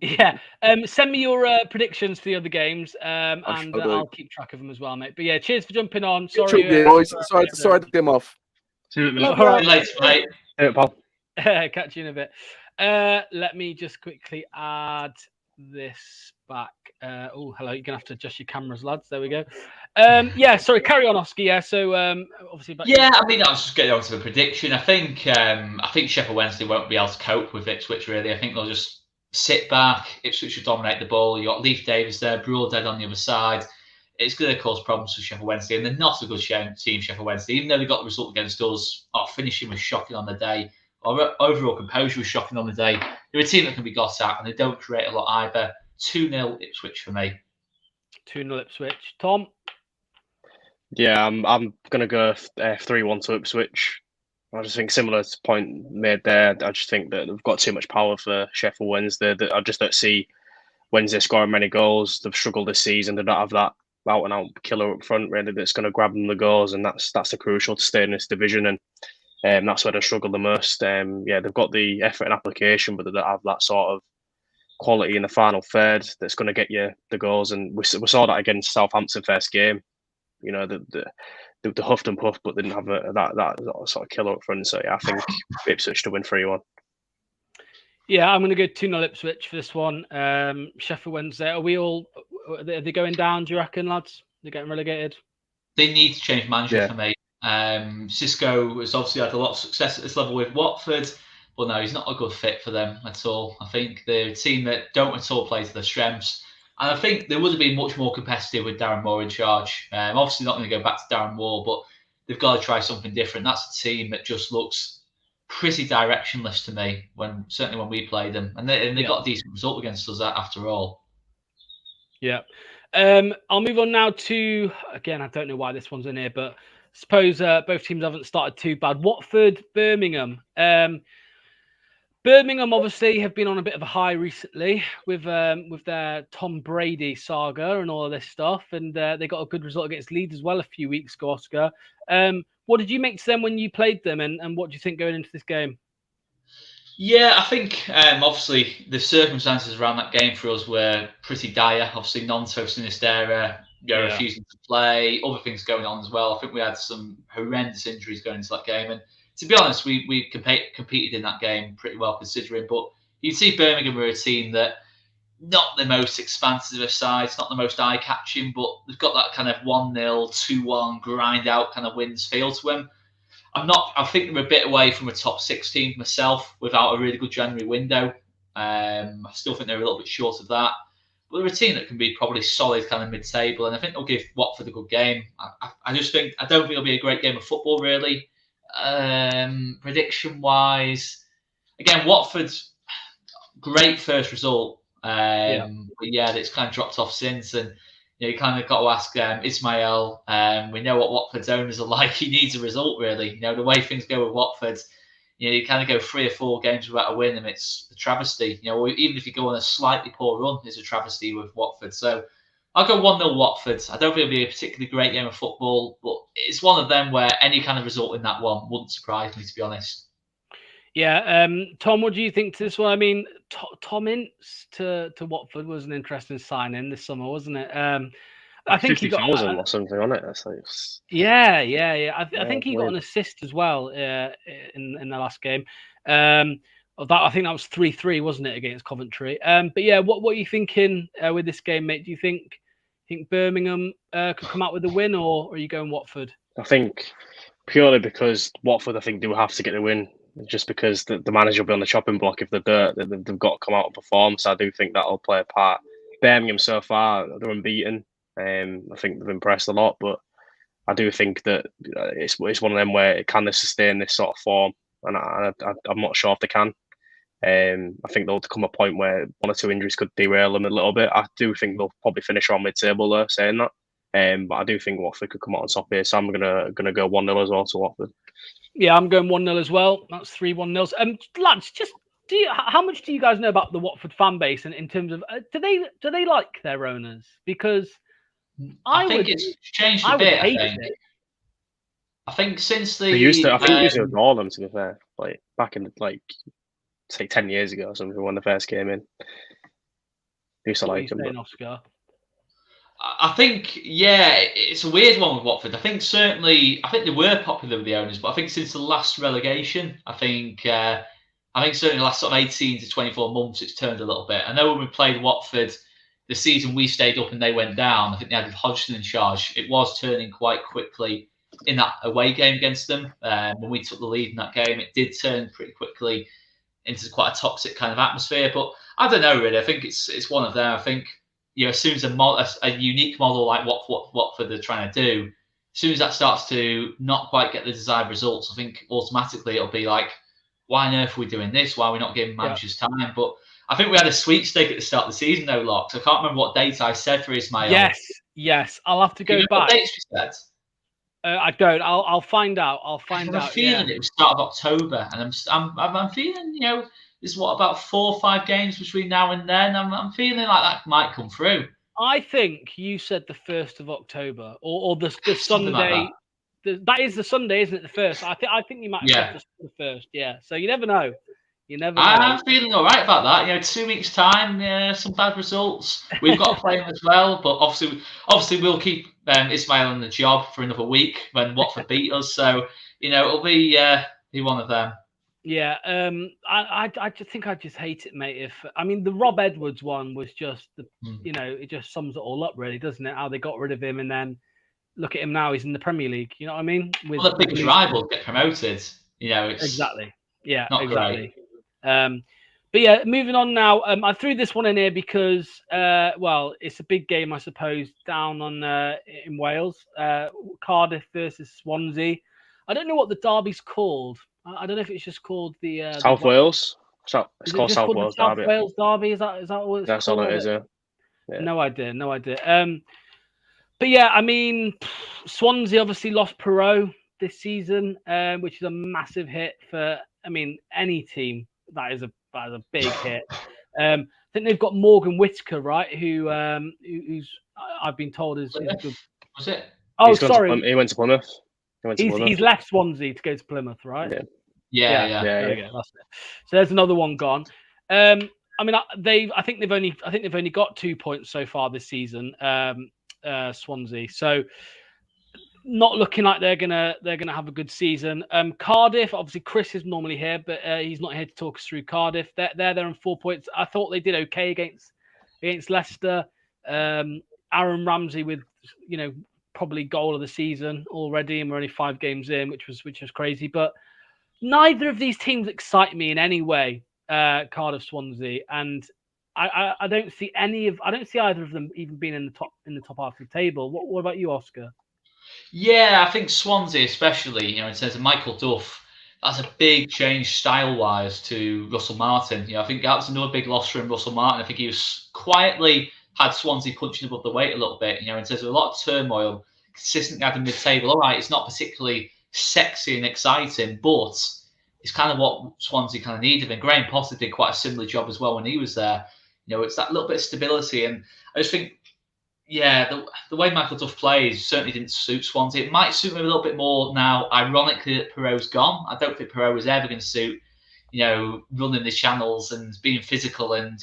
Speaker 1: Yeah. Send me your predictions for the other games, and I'll keep track of them as well, mate. But cheers for jumping on. Sorry
Speaker 2: to get him off.
Speaker 4: See you in a minute. All right, later, mate.
Speaker 3: Hey, pal.
Speaker 1: Catch you in a bit. Let me just quickly add this back. Hello. You're gonna have to adjust your cameras, lads. There we go. Sorry. Carry on, Oscar. Yeah. So obviously.
Speaker 4: I was just getting on to the prediction. I think Sheffield Wednesday won't be able to cope with Ipswich. Really, I think they'll just sit back. Ipswich should dominate the ball. You got Leif Davis there, Broadhead on the other side. It's going to cause problems for Sheffield Wednesday, and they're not a good team, Sheffield Wednesday. Even though they got the result against us, finishing was shocking on the day. overall composure was shocking on the day. They're a team that can be got at, and they don't create a lot either. 2-0 Ipswich for me.
Speaker 1: 2-0 Ipswich. Tom?
Speaker 3: Yeah, I'm gonna go 3-1 to Ipswich. I just think similar to the point made there. I just think that they've got too much power for Sheffield Wednesday. That I just don't see Wednesday scoring many goals. They've struggled this season. They don't have that out and out killer up front really that's going to grab them the goals, and that's the crucial to stay in this division. And that's where they struggle the most. Yeah, they've got the effort and application, but they don't have that sort of quality in the final third that's going to get you the goals. And we saw that against Southampton first game. You know, the huffed and puffed, but didn't have that sort of killer up front. So yeah, I think Ipswich to win 3-1.
Speaker 1: Yeah, I'm going to go 2-0 Ipswich for this one. Sheffield Wednesday. Are they going down, do you reckon, lads? They're getting relegated?
Speaker 4: They need to change manager for me. Cisco has obviously had a lot of success at this level with Watford, but no, he's not a good fit for them at all. I think they're a team that don't at all play to their strengths. And I think they would have been much more competitive with Darren Moore in charge. Obviously not going to go back to Darren Moore, but they've got to try something different. That's a team that just looks pretty directionless to me, certainly when we played them. And they got a decent result against us after all. Yeah.
Speaker 1: I'll move on now to, again, I don't know why this one's in here, but I suppose both teams haven't started too bad. Watford, Birmingham. Birmingham obviously have been on a bit of a high recently with their Tom Brady saga and all of this stuff, and they got a good result against Leeds as well a few weeks ago, Oscar. What did you make to them when you played them, and what do you think going into this game?
Speaker 4: Yeah, I think obviously the circumstances around that game for us were pretty dire. Obviously, Nonto Sinisterra refusing to play, other things going on as well. I think we had some horrendous injuries going into that game, and to be honest, we competed in that game pretty well considering. But you'd see Birmingham were a team that not the most expansive of sides, not the most eye-catching, but they've got that kind of 1-0, 2-1 grind-out kind of wins feel to them. I think they're a bit away from a top 6 team myself without a really good January window. I still think they're a little bit short of that. But they're a team that can be probably solid kind of mid-table, and I think they'll give Watford a good game. I don't think it'll be a great game of football, really. Prediction-wise, again, Watford's great first result. But yeah, it's kind of dropped off since, and you kind of got to ask Ismail. We know what Watford's owners are like. He needs a result, really. The way things go with Watford, you kind of go 3 or 4 games without a win, and it's a travesty. Even if you go on a slightly poor run, it's a travesty with Watford. So I'll go 1-0 Watford. I don't think it'll be a particularly great game of football, but it's one of them where any kind of result in that one wouldn't surprise me, to be honest.
Speaker 1: Yeah, Tom, what do you think to this one? I mean, Tom Ince to Watford was an interesting signing this summer, wasn't it? I think he got
Speaker 3: 50,000 or something on it. That's like...
Speaker 1: Yeah. I think he got an assist as well in the last game. I think that was 3-3, wasn't it, against Coventry? But yeah, what are you thinking with this game, mate? Do you think Birmingham could come out with a win, or are you going Watford?
Speaker 3: I think purely because Watford, I think, do have to get the win. Just because the manager will be on the chopping block if they've got to come out and perform. So I do think that'll play a part. Birmingham so far, they're unbeaten. I think they've impressed a lot, but I do think that it's one of them where can they sustain this sort of form, and I'm not sure if they can. I think there'll come a point where 1 or 2 injuries could derail them a little bit. I do think they'll probably finish around mid-table though, saying that. But I do think Watford could come out on top here, so I'm gonna go 1-0 as well to Watford.
Speaker 1: Yeah, I'm going 1-0 as well. That's 3 1-0s. Lads, how much do you guys know about the Watford fan base, and in terms of do they like their owners? Because
Speaker 4: I think it's changed a bit. I think since the
Speaker 3: used to adore them, to be fair. Like back in say 10 years ago or something when they first came in. Used to like them.
Speaker 1: Oscar?
Speaker 4: I think, it's a weird one with Watford. I think they were popular with the owners, but I think since the last relegation, I think certainly the last sort of 18 to 24 months, it's turned a little bit. I know when we played Watford, the season we stayed up and they went down, I think they had Hodgson in charge. It was turning quite quickly in that away game against them. When we took the lead in that game, it did turn pretty quickly into quite a toxic kind of atmosphere. But I don't know, really. I think it's one of them. I think, as soon as a unique model like what Watford they're trying to do, as soon as that starts to not quite get the desired results, I think automatically it'll be like, why on earth are we doing this? Why are we not giving managers time? But I think we had a sweepstake at the start of the season, though, Locks. I can't remember what date I said for Ismail.
Speaker 1: Yes. I'll have to
Speaker 4: Do you
Speaker 1: go
Speaker 4: remember
Speaker 1: back.
Speaker 4: what dates we said?
Speaker 1: I don't. I'll find out.
Speaker 4: I have a feeling it was start of October, and I'm feeling, there's about 4 or 5 games between now and then. I'm feeling like that might come through.
Speaker 1: I think you said the 1st of October, or the
Speaker 4: Something like
Speaker 1: Sunday. That is the Sunday, isn't it? The 1st. I think you might have said the 1st. Yeah. So you never know.
Speaker 4: I'm feeling all right about that. 2 weeks time, some bad results. We've got to play him as well, but obviously we'll keep Ismail on the job for another week when Watford beat us. So it'll be one of them.
Speaker 1: Yeah. I just think I just hate it, mate. The Rob Edwards one was just it just sums it all up, really, doesn't it? How they got rid of him, and then look at him now. He's in the Premier League. You know what I mean?
Speaker 4: Well, the biggest rivals get promoted. It's
Speaker 1: exactly. Yeah.
Speaker 4: Not
Speaker 1: exactly.
Speaker 4: Great.
Speaker 1: But yeah, moving on now. I threw this one in here because, it's a big game, I suppose, down on in Wales. Cardiff versus Swansea. I don't know what the derby's called. I don't know if it's just called the
Speaker 3: South Wales. It's called South Wales Derby.
Speaker 1: South Wales Derby. Is that what it's
Speaker 3: That's
Speaker 1: called?
Speaker 3: all it is. Yeah.
Speaker 1: No idea. But yeah, Swansea obviously lost Perot this season, which is a massive hit for any team. That is a big hit. I think they've got Morgan Whitaker, right? Who's I've been told is good.
Speaker 4: Was it?
Speaker 1: Oh, sorry.
Speaker 3: He went to Plymouth.
Speaker 1: He's left Swansea to go to Plymouth, right?
Speaker 3: Yeah.
Speaker 1: There we go. That's it. So there's another one gone. I think they've only got 2 points so far this season. Swansea. So not looking like they're gonna have a good season. Cardiff, obviously Chris is normally here, but he's not here to talk us through Cardiff. They're on 4 points. I thought they did okay against Leicester. Aaron Ramsey with probably goal of the season already, and we're only 5 games in, which was crazy. But neither of these teams excite me in any way. Cardiff, Swansea, and I don't see either of them even being in the top half of the table. What about you, Oscar?
Speaker 4: Yeah, I think Swansea, especially, in terms of Michael Duff, that's a big change style-wise to Russell Martin. I think that was another big loss for him, Russell Martin. I think he was quietly had Swansea punching above the weight a little bit. In terms of a lot of turmoil, consistently had a mid-table. All right, it's not particularly sexy and exciting, but it's kind of what Swansea kind of needed. And Graham Potter did quite a similar job as well when he was there. It's that little bit of stability, and I just think. Yeah, the way Michael Duff plays certainly didn't suit Swansea. It might suit him a little bit more now, ironically, that Perot's gone. I don't think Perot was ever going to suit, running the channels and being physical and,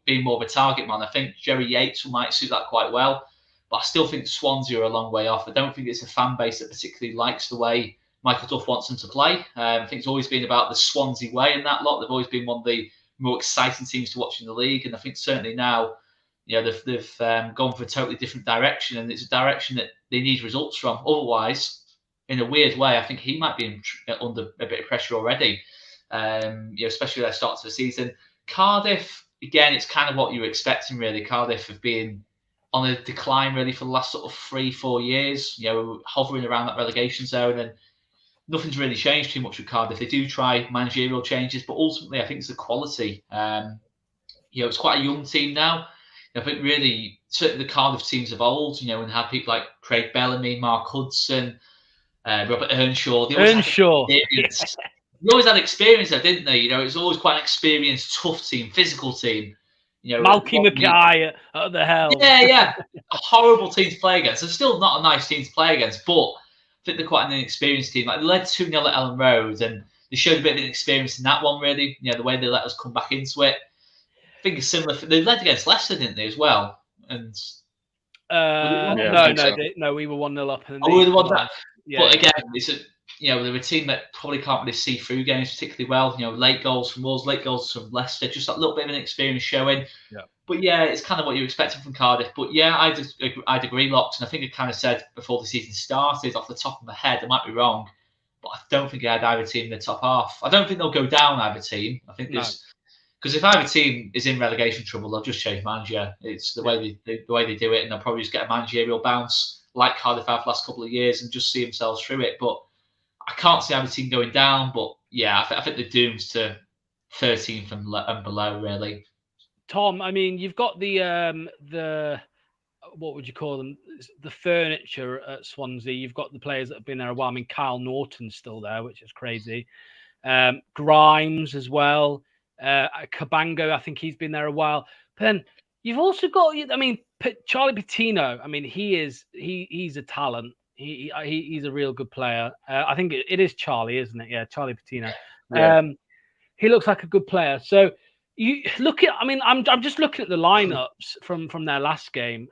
Speaker 4: being more of a target man. I think Jerry Yates might suit that quite well. But I still think Swansea are a long way off. I don't think it's a fan base that particularly likes the way Michael Duff wants them to play. I think it's always been about the Swansea way in that lot. They've always been one of the more exciting teams to watch in the league. And I think certainly now, they've gone for a totally different direction, and it's a direction that they need results from. Otherwise, in a weird way, I think he might be under a bit of pressure already, especially their start to the season. Cardiff, again, it's kind of what you were expecting, really. Cardiff have been on a decline, really, for the last sort of 3-4 years, hovering around that relegation zone, and nothing's really changed too much with Cardiff. They do try managerial changes, but ultimately, I think it's the quality. It's quite a young team now. I think really, certainly the Cardiff teams of old, and had people like Craig Bellamy, Mark Hudson, Robert Earnshaw. They always had experience there, didn't they? It was always quite an experienced, tough team, physical team.
Speaker 1: Malky Mackay at the helm.
Speaker 4: Yeah. A horrible team to play against. It's still not a nice team to play against, but I think they're quite an inexperienced team. Like, they led 2-0 at Ellen Road, and they showed a bit of inexperience in that one, really. The way they let us come back into it. I think it's similar. They led against Leicester, didn't they, as well? And
Speaker 1: no, we were 1-0 up. And
Speaker 4: we were the one that.
Speaker 1: Yeah.
Speaker 4: But again, it's they're a team that probably can't really see through games particularly well. Late goals from us, late goals from Leicester, just that little bit of an experience showing.
Speaker 1: Yeah.
Speaker 4: But yeah, it's kind of what you're expecting from Cardiff. But yeah, I'd agree, Locks, and I think I kind of said before the season started, off the top of my head, I might be wrong, but I don't think I had either team in the top half. I don't think they'll go down either team. I think there's. Because if either team is in relegation trouble, they'll just change manager. It's the way they do it, and they'll probably just get a managerial bounce like Cardiff have the last couple of years and just see themselves through it. But I can't see Aberdeen going down, but yeah, I think they're doomed to 13th and below, really.
Speaker 1: Tom, I mean, you've got the what would you call them? The furniture at Swansea. You've got the players that have been there a while. I mean, Kyle Norton's still there, which is crazy. Grimes as well. Cabango, I think he's been there a while. But then you've also got, I mean, Charlie Patino. I mean, he's a talent. He's a real good player. I think it is Charlie, isn't it? Yeah, Charlie Patino.
Speaker 3: Yeah.
Speaker 1: He looks like a good player. So you look at, I mean, I'm just looking at the lineups from their last game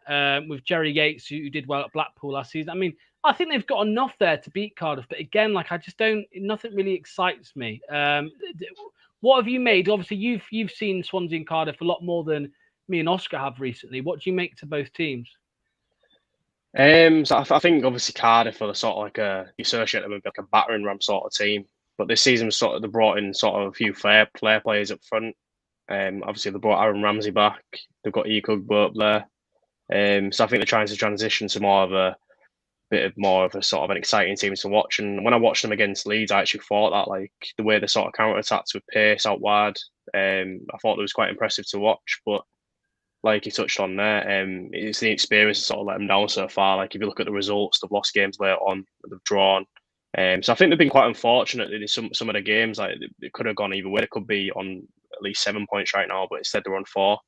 Speaker 1: with Jerry Yates, who did well at Blackpool last season. I mean, I think they've got enough there to beat Cardiff, but again, like I just don't. Nothing really excites me. What have you made? Obviously, you've seen Swansea and Cardiff a lot more than me and Oscar have recently. What do you make to both teams?
Speaker 3: So I think obviously Cardiff are sort of like you associate them with like a battering ram sort of team, but this season sort of they brought in sort of a few flair players up front. Obviously they brought Aaron Ramsey back. They've got Ekugbo up there. So I think they're trying to transition to more of a sort of an exciting team to watch. And when I watched them against Leeds, I actually thought that like the way they sort of counter-attacked with pace out wide, I thought it was quite impressive to watch. But like you touched on there, it's the experience that sort of let them down so far. Like if you look at the results, they've lost games later on, they've drawn. So I think they've been quite unfortunate in some of the games. Like it could have gone either way. It could be on at least 7 points right now, but instead they're on 4.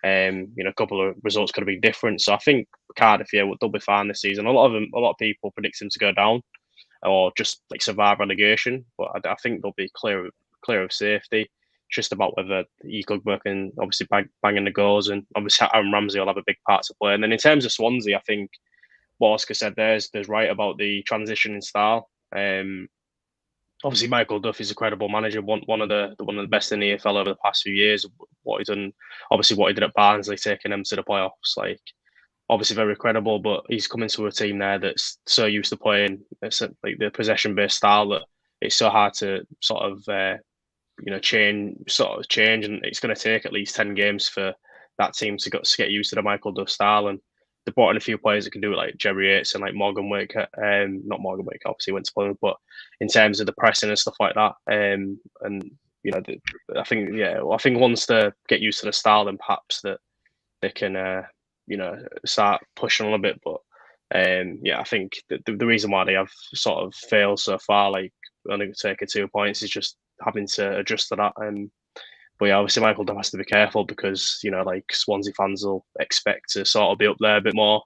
Speaker 3: A couple of results could have been different. So I think Cardiff, they'll be fine this season. A lot of people predict them to go down or just like survive relegation, but I think they'll be clear of safety. It's just about whether Ekugbo can obviously banging the goals, and obviously Aaron Ramsey will have a big part to play. And then in terms of Swansea, I think what Oscar said there's right about the transition in style. Obviously Michael Duff is a credible manager, one of the best in the EFL over the past few years. What he did at Barnsley, taking them to the playoffs, like obviously very credible. But he's coming to a team there that's so used to playing like the possession-based style that it's so hard to sort of change, and it's going to take at least 10 games for that team to get used to the Michael Duff style. And they brought in a few players that can do it, like Jerry Yates and like Morgan Wake. Not Morgan Wake, obviously went to Plymouth, but in terms of the pressing and stuff like that, and I think once they get used to the style, then perhaps that they can start pushing a little bit. But I think the reason why they have sort of failed so far, like only taking 2 points, is just having to adjust to that. But yeah, obviously Michael Duff has to be careful because like Swansea fans will expect to sort of be up there a bit more.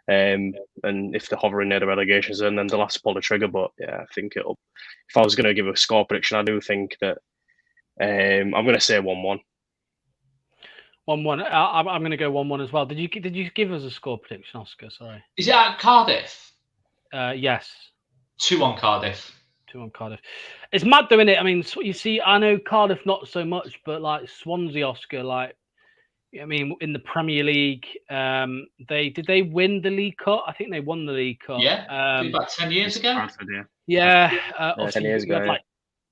Speaker 3: And if they're hovering near the relegation zone, then they'll have to pull the trigger. But yeah, I think if I was going to give a score prediction, I do think that I'm going to say 1-1.
Speaker 1: 1-1. I'm going to go 1-1 as well. Did you give us a score prediction, Oscar? Sorry.
Speaker 4: Is it at Cardiff?
Speaker 1: Yes.
Speaker 4: 2-1 Cardiff.
Speaker 1: 2-1 Cardiff. It's mad though, isn't it? I mean, you see, I know Cardiff not so much, but like Swansea, Oscar, like, I mean, in the Premier League, did they win the League Cup? I think they won the League Cup.
Speaker 4: Yeah, about 10 years ago.
Speaker 1: 10
Speaker 3: years ago.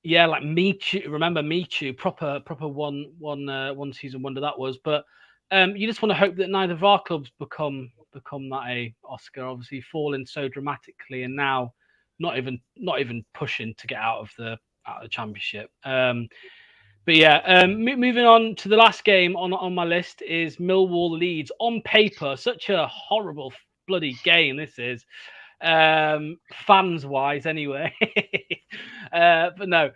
Speaker 1: Like Michu. Remember Michu? Proper one season wonder that was. But you just want to hope that neither of our clubs become that Oscar. Obviously, falling so dramatically, and now not even pushing to get out of the Championship. But yeah, moving on to the last game on my list is Millwall Leeds. On paper, such a horrible bloody game this is, fans wise anyway. But no,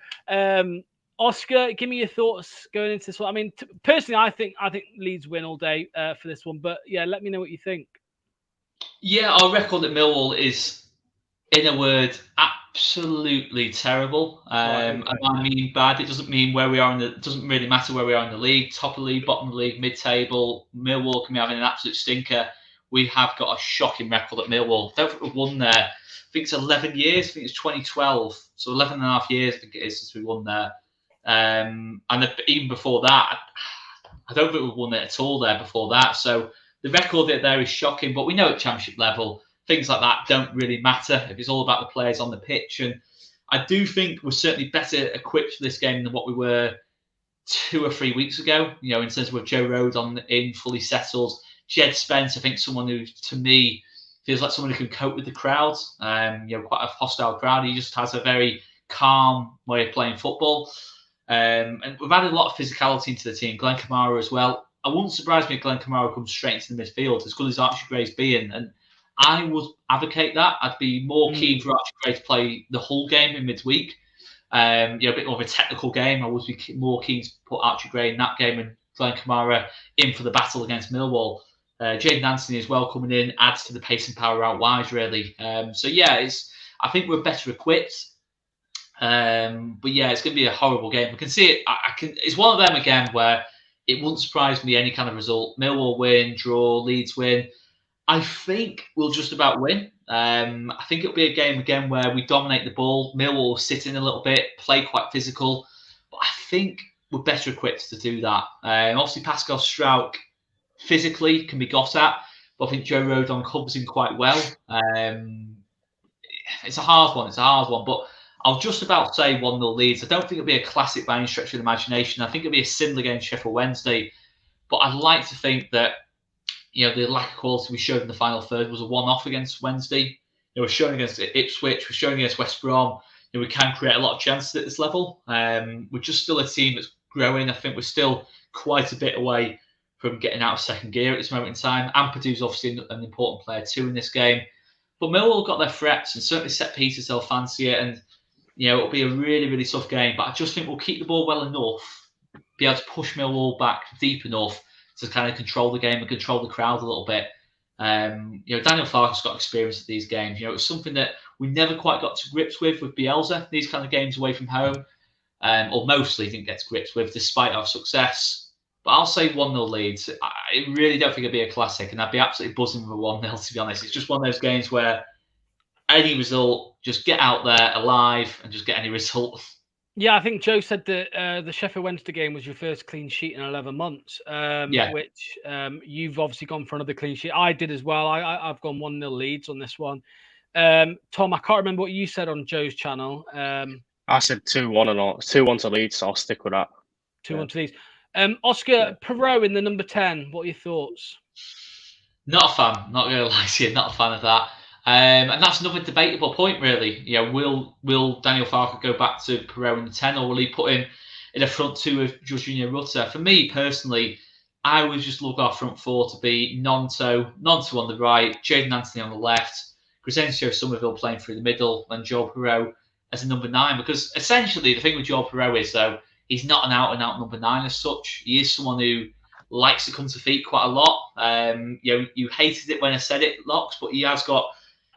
Speaker 1: Oscar, give me your thoughts going into this one. I mean, personally, I think Leeds win all day for this one. But yeah, let me know what you think. Yeah,
Speaker 4: our record at Millwall is, in a word, absolutely terrible. And I mean bad. It doesn't mean where we are it doesn't really matter where we are in the league, top of the league, bottom of the league, mid-table. Millwall can be having an absolute stinker. We have got a shocking record at Millwall. I don't think we've won there. I think it's 11 years. I think it's 2012. So 11 and a half years, I think it is, since we won there. And even before that, I don't think we've won it at all there before that. So the record there is shocking. But we know at Championship level, things like that don't really matter if it's all about the players on the pitch. And I do think we're certainly better equipped for this game than what we were 2 or 3 weeks ago. In terms of with Joe Rhodes in fully settled, Jed Spence, I think someone who, to me, Feels like someone who can cope with the crowd. Quite a hostile crowd. He just has a very calm way of playing football. And we've added a lot of physicality into the team. Glenn Kamara as well. I wouldn't surprise me if Glenn Kamara comes straight into the midfield, as good as Archie Gray's being. And I would advocate that. I'd be more keen for Archie Gray to play the whole game in midweek. A bit more of a technical game. I would be more keen to put Archie Gray in that game and Glenn Kamara in for the battle against Millwall. Jayden Anthony as well coming in adds to the pace and power out wide, really. I think we're better equipped. It's going to be a horrible game. We can see it. It's one of them again where it wouldn't surprise me any kind of result. Millwall win, draw, Leeds win. I think we'll just about win. I think it'll be a game again where we dominate the ball. Millwall will sit in a little bit, play quite physical. But I think we're better equipped to do that. Obviously, Pascal Struijk physically can be got at, but I think Joe Rodon covers him quite well. It's a hard one, but I'll just about say 1-0 Leeds. I don't think it'll be a classic by any stretch of the imagination. I think it'll be a similar game to Sheffield Wednesday, but I'd like to think that the lack of quality we showed in the final third was a one-off against Wednesday. We're showing against Ipswich, we're showing against West Brom. We can create a lot of chances at this level. We're just still a team that's growing. I think we're still quite a bit away from getting out of second gear at this moment in time. Ampadu's obviously an important player too in this game. But Millwall got their threats and certainly set pieces they'll fancy it. And, it'll be a really, really tough game. But I just think we'll keep the ball well enough, be able to push Millwall back deep enough to kind of control the game and control the crowd a little bit. Daniel Farke's got experience at these games. It was something that we never quite got to grips with Bielsa, these kind of games away from home, or mostly didn't get to grips with, despite our success. But I'll say 1-0 Leeds. I really don't think it'd be a classic, and I'd be absolutely buzzing with a 1-0, to be honest. It's just one of those games where any result, just get out there alive and just get any result.
Speaker 1: Yeah, I think Joe said that the Sheffield Wednesday game was your first clean sheet in 11 months, which you've obviously gone for another clean sheet. I did as well. I've gone 1-0 Leeds on this one. Tom, I can't remember what you said on Joe's channel.
Speaker 3: I said 2-1 and all. 2-1 to Leeds, so I'll stick with that.
Speaker 1: 2-1 to Leeds. Oscar Perot in the number 10. What are your thoughts?
Speaker 4: Not a fan. Not going to lie to you. Not a fan of that. And that's another debatable point, really. Will Daniel Farke go back to Perot in the 10, or will he put him in a front two of Jorginho Rutter? For me personally, I would just look our front four to be Nonto on the right, Jayden Anthony on the left, Crescencio Somerville playing through the middle, and Joel Perot as a number 9. Because essentially, the thing with Joel Perot is, though, he's not an out-and-out number 9 as such. He is someone who likes to come to feet quite a lot. You hated it when I said it, Locks, but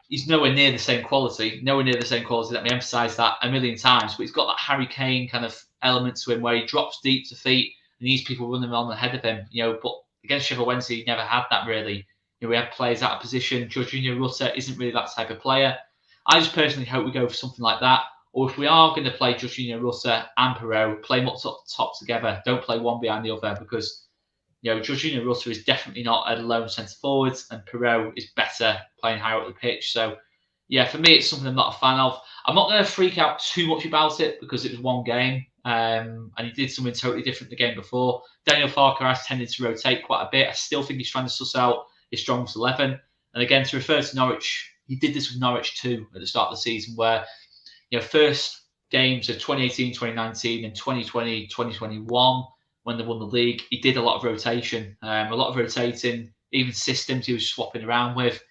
Speaker 4: he's nowhere near the same quality. Let me emphasise that a million times. But he's got that Harry Kane kind of element to him where he drops deep to feet and needs people running on the head of him. But against Sheffield Wednesday, he never had that really. We have players out of position. Jorginho Rutter isn't really that type of player. I just personally hope we go for something like that. Or if we are going to play Jorginho Rutter and Perot, play them up top together. Don't play one behind the other, because Jorginho Rutter is definitely not a lone centre forward, and Perot is better playing higher up the pitch. So, for me, it's something I'm not a fan of. I'm not going to freak out too much about it because it was one game, and he did something totally different the game before. Daniel Farke has tended to rotate quite a bit. I still think he's trying to suss out his strongest 11. And again, to refer to Norwich, he did this with Norwich too at the start of the season, where first games of 2018, 2019, and 2020, 2021. When they won the league, he did a lot of rotation, a lot of rotating, even systems he was swapping around with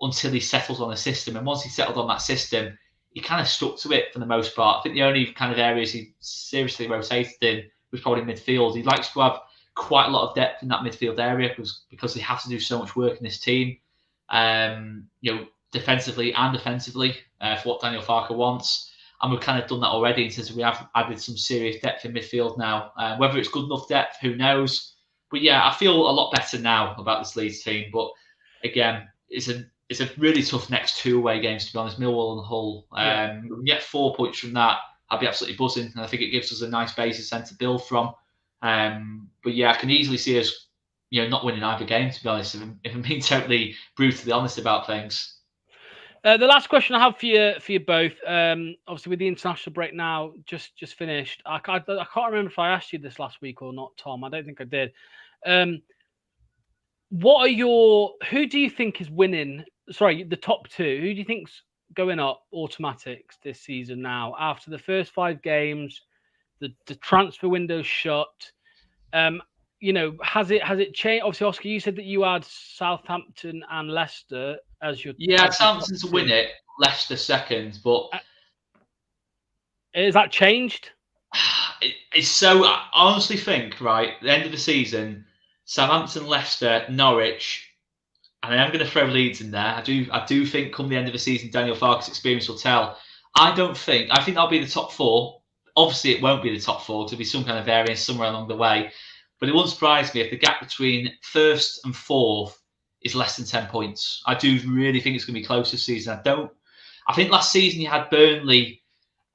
Speaker 4: until he settled on a system. And once he settled on that system, he kind of stuck to it for the most part. I think the only kind of areas he seriously rotated in was probably midfield. He likes to have quite a lot of depth in that midfield area because they have to do so much work in this team, defensively and offensively for what Daniel Farke wants. And we've kind of done that already, since we have added some serious depth in midfield now. Whether it's good enough depth, who knows? But I feel a lot better now about this Leeds team. But again, it's a really tough next 2 away games, to be honest. Millwall and Hull. We can get 4 points from that, I'd be absolutely buzzing. And I think it gives us a nice basis then to build from. But I can easily see us, not winning either game, to be honest, if I'm being totally brutally honest about things.
Speaker 1: The last question I have for you both, obviously with the international break now just finished, I can't remember if I asked you this last week or not, Tom. I don't think I did. Who do you think is winning the top two. Who do you think's going up automatics this season now? After the first 5 games, the transfer window's shut. Has it changed? Obviously, Oscar, you said that you had Southampton and Leicester as your
Speaker 4: Southampton to win it, Leicester second, but
Speaker 1: is that changed?
Speaker 4: It's so. I honestly think at the end of the season, Southampton, Leicester, Norwich, and I am going to throw Leeds in there. I do think come the end of the season, Daniel Farke's experience will tell. I think that'll be the top 4. Obviously, it won't be the top 4. There'll be some kind of variance somewhere along the way. But it wouldn't surprise me if the gap between 1st and 4th is less than 10 points. I do really think it's going to be close this season. I think last season you had Burnley.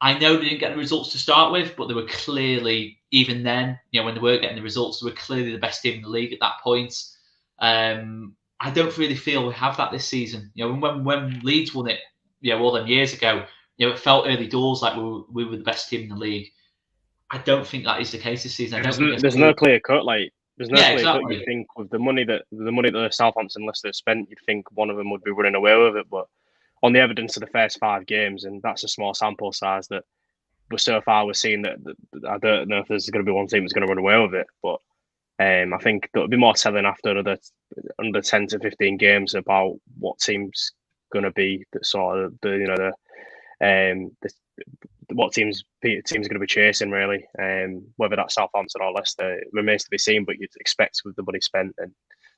Speaker 4: I know they didn't get the results to start with, but they were clearly, even then, when they were getting the results, they were clearly the best team in the league at that point. I don't really feel we have that this season. When Leeds won it, all them years ago, it felt early doors like we were the best team in the league. I don't think that is the case this season.
Speaker 3: There's no clear cut. There's no clear
Speaker 4: exactly.
Speaker 3: cut. You think with the money that the Southampton and Leicester spent, you'd think one of them would be running away with it. But on the evidence of the first 5 games, and that's a small sample size, that we're seeing that I don't know if there's going to be one team that's going to run away with it. But I think there'll be more telling after another 10 to 15 games about what team's going to be that sort of what teams are going to be chasing, really. Whether that's Southampton or Leicester remains to be seen, but you'd expect with the money spent and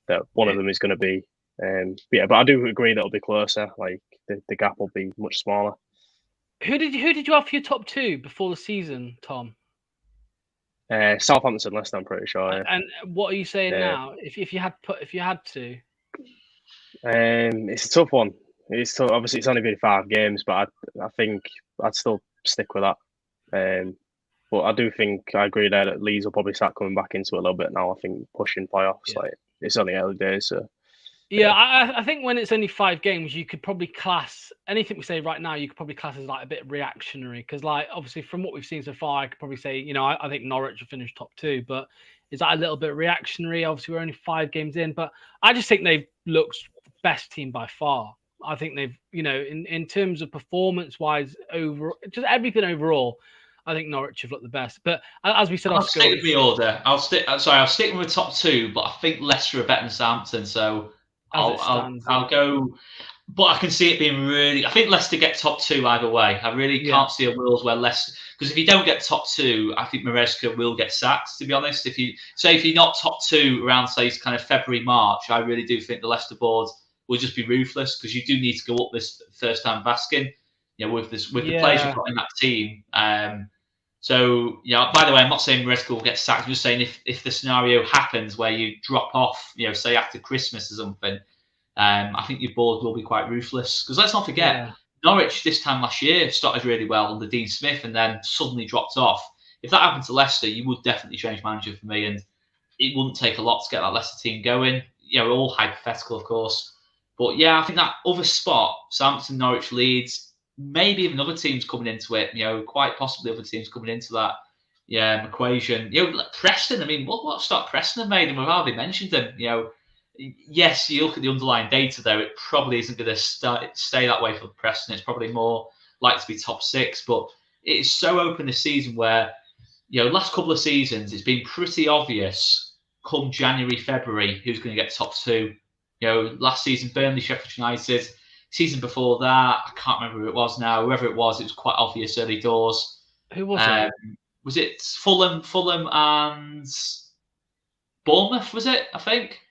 Speaker 3: that one of them is going to be. But I do agree that it'll be closer. The gap will be much smaller.
Speaker 1: Who did you have for your top 2 before the season, Tom?
Speaker 3: Southampton, Leicester, I'm pretty sure. Yeah.
Speaker 1: And what are you saying now? If you had to,
Speaker 3: it's a tough one. It's tough. Obviously, it's only been 5 games, but I think I'd still stick with that. But I do think I agree there that Leeds will probably start coming back into it a little bit now. I think pushing playoffs, it's only early days, so.
Speaker 1: Yeah, I think when it's only 5 games, you could probably class anything we say right now. You could probably class as a bit reactionary because, obviously, from what we've seen so far, I could probably say, I think Norwich will finish top 2. But is that a little bit reactionary? Obviously, we're only 5 games in, but I just think they've looked the best team by far. I think they've, in terms of performance-wise, just everything overall, I think Norwich have looked the best. But as we said,
Speaker 4: I'll stick with the order. I'll stick with the top 2, but I think Leicester are better than Southampton, so. I'll go, but I can see it being really. I think Leicester get top 2 either way. I really can't see a world where Leicester, because if you don't get top 2, I think Maresca will get sacked. To be honest, if you're not top 2 around say kind of February, March, I really do think the Leicester board will just be ruthless because you do need to go up this first time basking. With the players you've got in that team. So, by the way, I'm not saying Maresca will get sacked. I'm just saying if the scenario happens where you drop off, say after Christmas or something, I think your board will be quite ruthless. Because let's not forget, Norwich this time last year started really well under Dean Smith and then suddenly dropped off. If that happened to Leicester, you would definitely change manager for me. And it wouldn't take a lot to get that Leicester team going. All hypothetical, of course. But I think that other spot, Southampton, Norwich, Leeds, maybe even other teams coming into it, quite possibly other teams coming into that equation. Preston, I mean, what start Preston have made, and we've hardly mentioned them. Yes, you look at the underlying data there, it probably isn't going to stay that way for Preston. It's probably more likely to be top 6, but it is so open this season where, last couple of seasons, it's been pretty obvious come January, February, who's going to get top 2. Last season, Burnley, Sheffield United. Season before that, I can't remember who it was now. Whoever it was quite obvious early doors.
Speaker 1: Who was it?
Speaker 4: Was it Fulham and Bournemouth, was it, I think?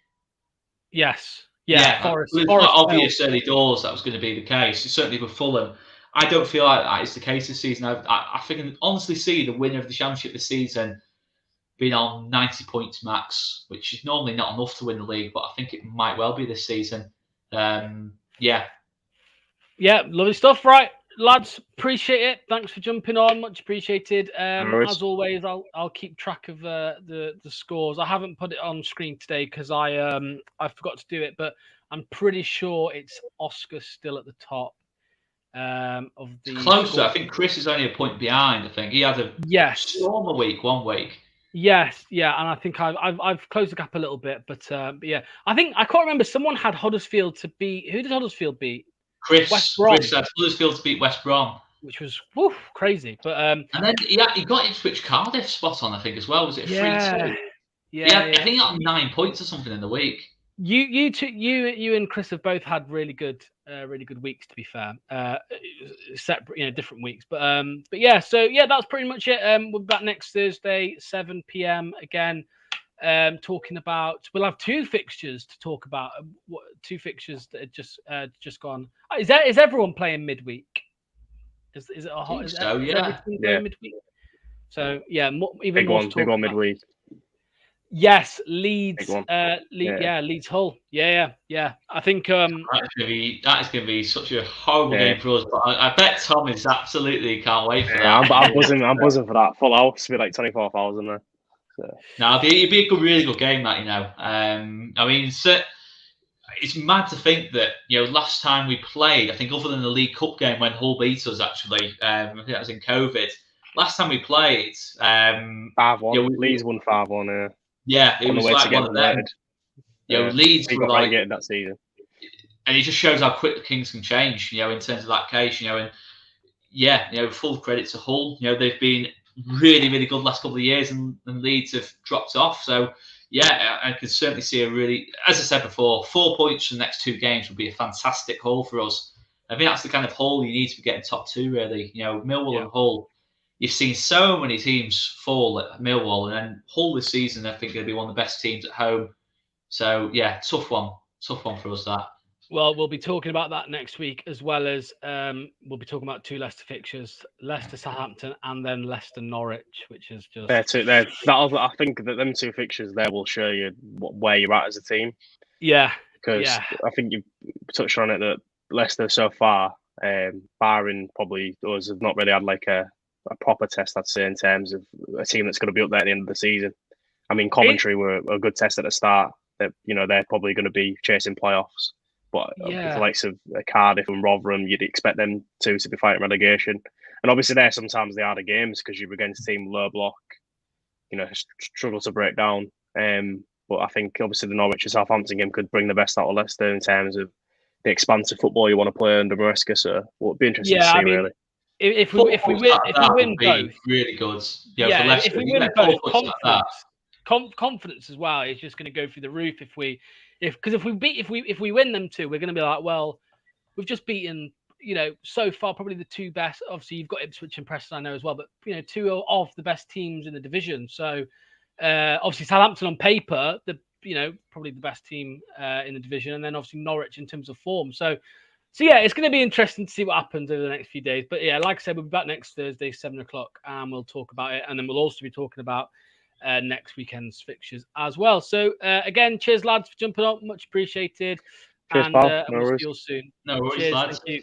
Speaker 1: Yes. Yeah,
Speaker 4: Forest, it was quite obvious early doors that was going to be the case. Certainly with Fulham. I don't feel like that is the case this season. I can honestly see the winner of the championship this season being on 90 points max, which is normally not enough to win the league, but I think it might well be this season.
Speaker 1: Yeah, lovely stuff. Right, lads, appreciate it. Thanks for jumping on. Much appreciated. As always, I'll keep track of the scores. I haven't put it on screen today because I forgot to do it, but I'm pretty sure it's Oscar still at the top of the.
Speaker 4: Closer. I think Chris is only a point behind. I think he had a stormer week one week.
Speaker 1: Yes, yeah, and I think I've closed the gap a little bit, but yeah, I think I can't remember. Someone had Huddersfield to beat. Who did Huddersfield beat? West Brom.
Speaker 4: Chris had Huddersfield to beat West Brom,
Speaker 1: which was crazy. But
Speaker 4: and then he got Ipswich Cardiff spot on, I think, as well. Was it 3-2?
Speaker 1: Yeah,
Speaker 4: I think he got 9 points or something in the week.
Speaker 1: You and Chris have both had really good weeks, to be fair. Separate, different weeks, but yeah. So yeah, that's pretty much it. We'll be back next Thursday, 7 p.m. again. Talking about, we'll have 2 fixtures to talk about. 2 fixtures that had just gone. Is everyone playing midweek? Is it a hot?
Speaker 4: Yeah.
Speaker 1: Midweek? So yeah, even
Speaker 3: big
Speaker 1: more
Speaker 3: one midweek.
Speaker 1: Yes, Leeds.
Speaker 3: Yeah.
Speaker 1: Leeds Hull. Yeah. I think
Speaker 4: that is going to be such a horrible game for us. But I bet Tom is absolutely can't wait for that.
Speaker 3: I'm buzzing for that. Full house, be like 24,000 there. So.
Speaker 4: No, it'd be a really good game. That I mean, it's mad to think that last time we played, I think other than the League Cup game when Hull beat us, actually, I think that was in COVID. Last time we played,
Speaker 3: 5-1. Leeds won 5-1.
Speaker 4: Yeah, it was like one of them. Leeds were like
Speaker 3: getting that season,
Speaker 4: and it just shows how quick the Kings can change. In terms of that case, and full credit to Hull. They've been really, really good last couple of years, and Leeds have dropped off. So yeah, I can certainly see as I said before, 4 points from the next 2 games would be a fantastic haul for us. I think that's the kind of haul you need to be getting top 2, really. Millwall and Hull. You've seen so many teams fall at Millwall, and then Hull this season, I think, going to be one of the best teams at home. So, yeah, tough one for us, that.
Speaker 1: Well, we'll be talking about that next week, as well as we'll be talking about 2 Leicester fixtures, Leicester Southampton, and then Leicester Norwich, which is just...
Speaker 3: I think that them 2 fixtures there will show you where you're at as a team.
Speaker 1: Yeah.
Speaker 3: Because I think you've touched on it that Leicester so far, barring probably us, have not really had like a proper test, I'd say, in terms of a team that's going to be up there at the end of the season. I mean, Coventry were a good test at the start. That they're probably going to be chasing playoffs, but the likes of Cardiff and Rotherham, you'd expect them to be fighting relegation. And obviously, there sometimes they are the games because you're against a team low block, struggle to break down. But I think obviously the Norwich and Southampton game could bring the best out of Leicester in terms of the expansive football you want to play under Maresca. So it'll be interesting to see, really.
Speaker 1: If we win both,
Speaker 4: really good.
Speaker 1: If we win both, confidence as well is just going to go through the roof. If we win them 2, we're going to be like, well, we've just beaten so far probably the 2 best. Obviously, you've got Ipswich and Preston, I know as well, but 2 of the best teams in the division. So obviously Southampton on paper, probably the best team in the division, and then obviously Norwich in terms of form. So yeah, it's going to be interesting to see what happens over the next few days. But yeah, like I said, we'll be back next Thursday, 7 o'clock, and we'll talk about it. And then we'll also be talking about next weekend's fixtures as well. So again, cheers, lads, for jumping up. Much appreciated.
Speaker 3: Cheers,
Speaker 1: and
Speaker 3: pal.
Speaker 1: we'll see you all soon.
Speaker 4: No worries,
Speaker 1: cheers,
Speaker 4: lads.
Speaker 1: Thank you.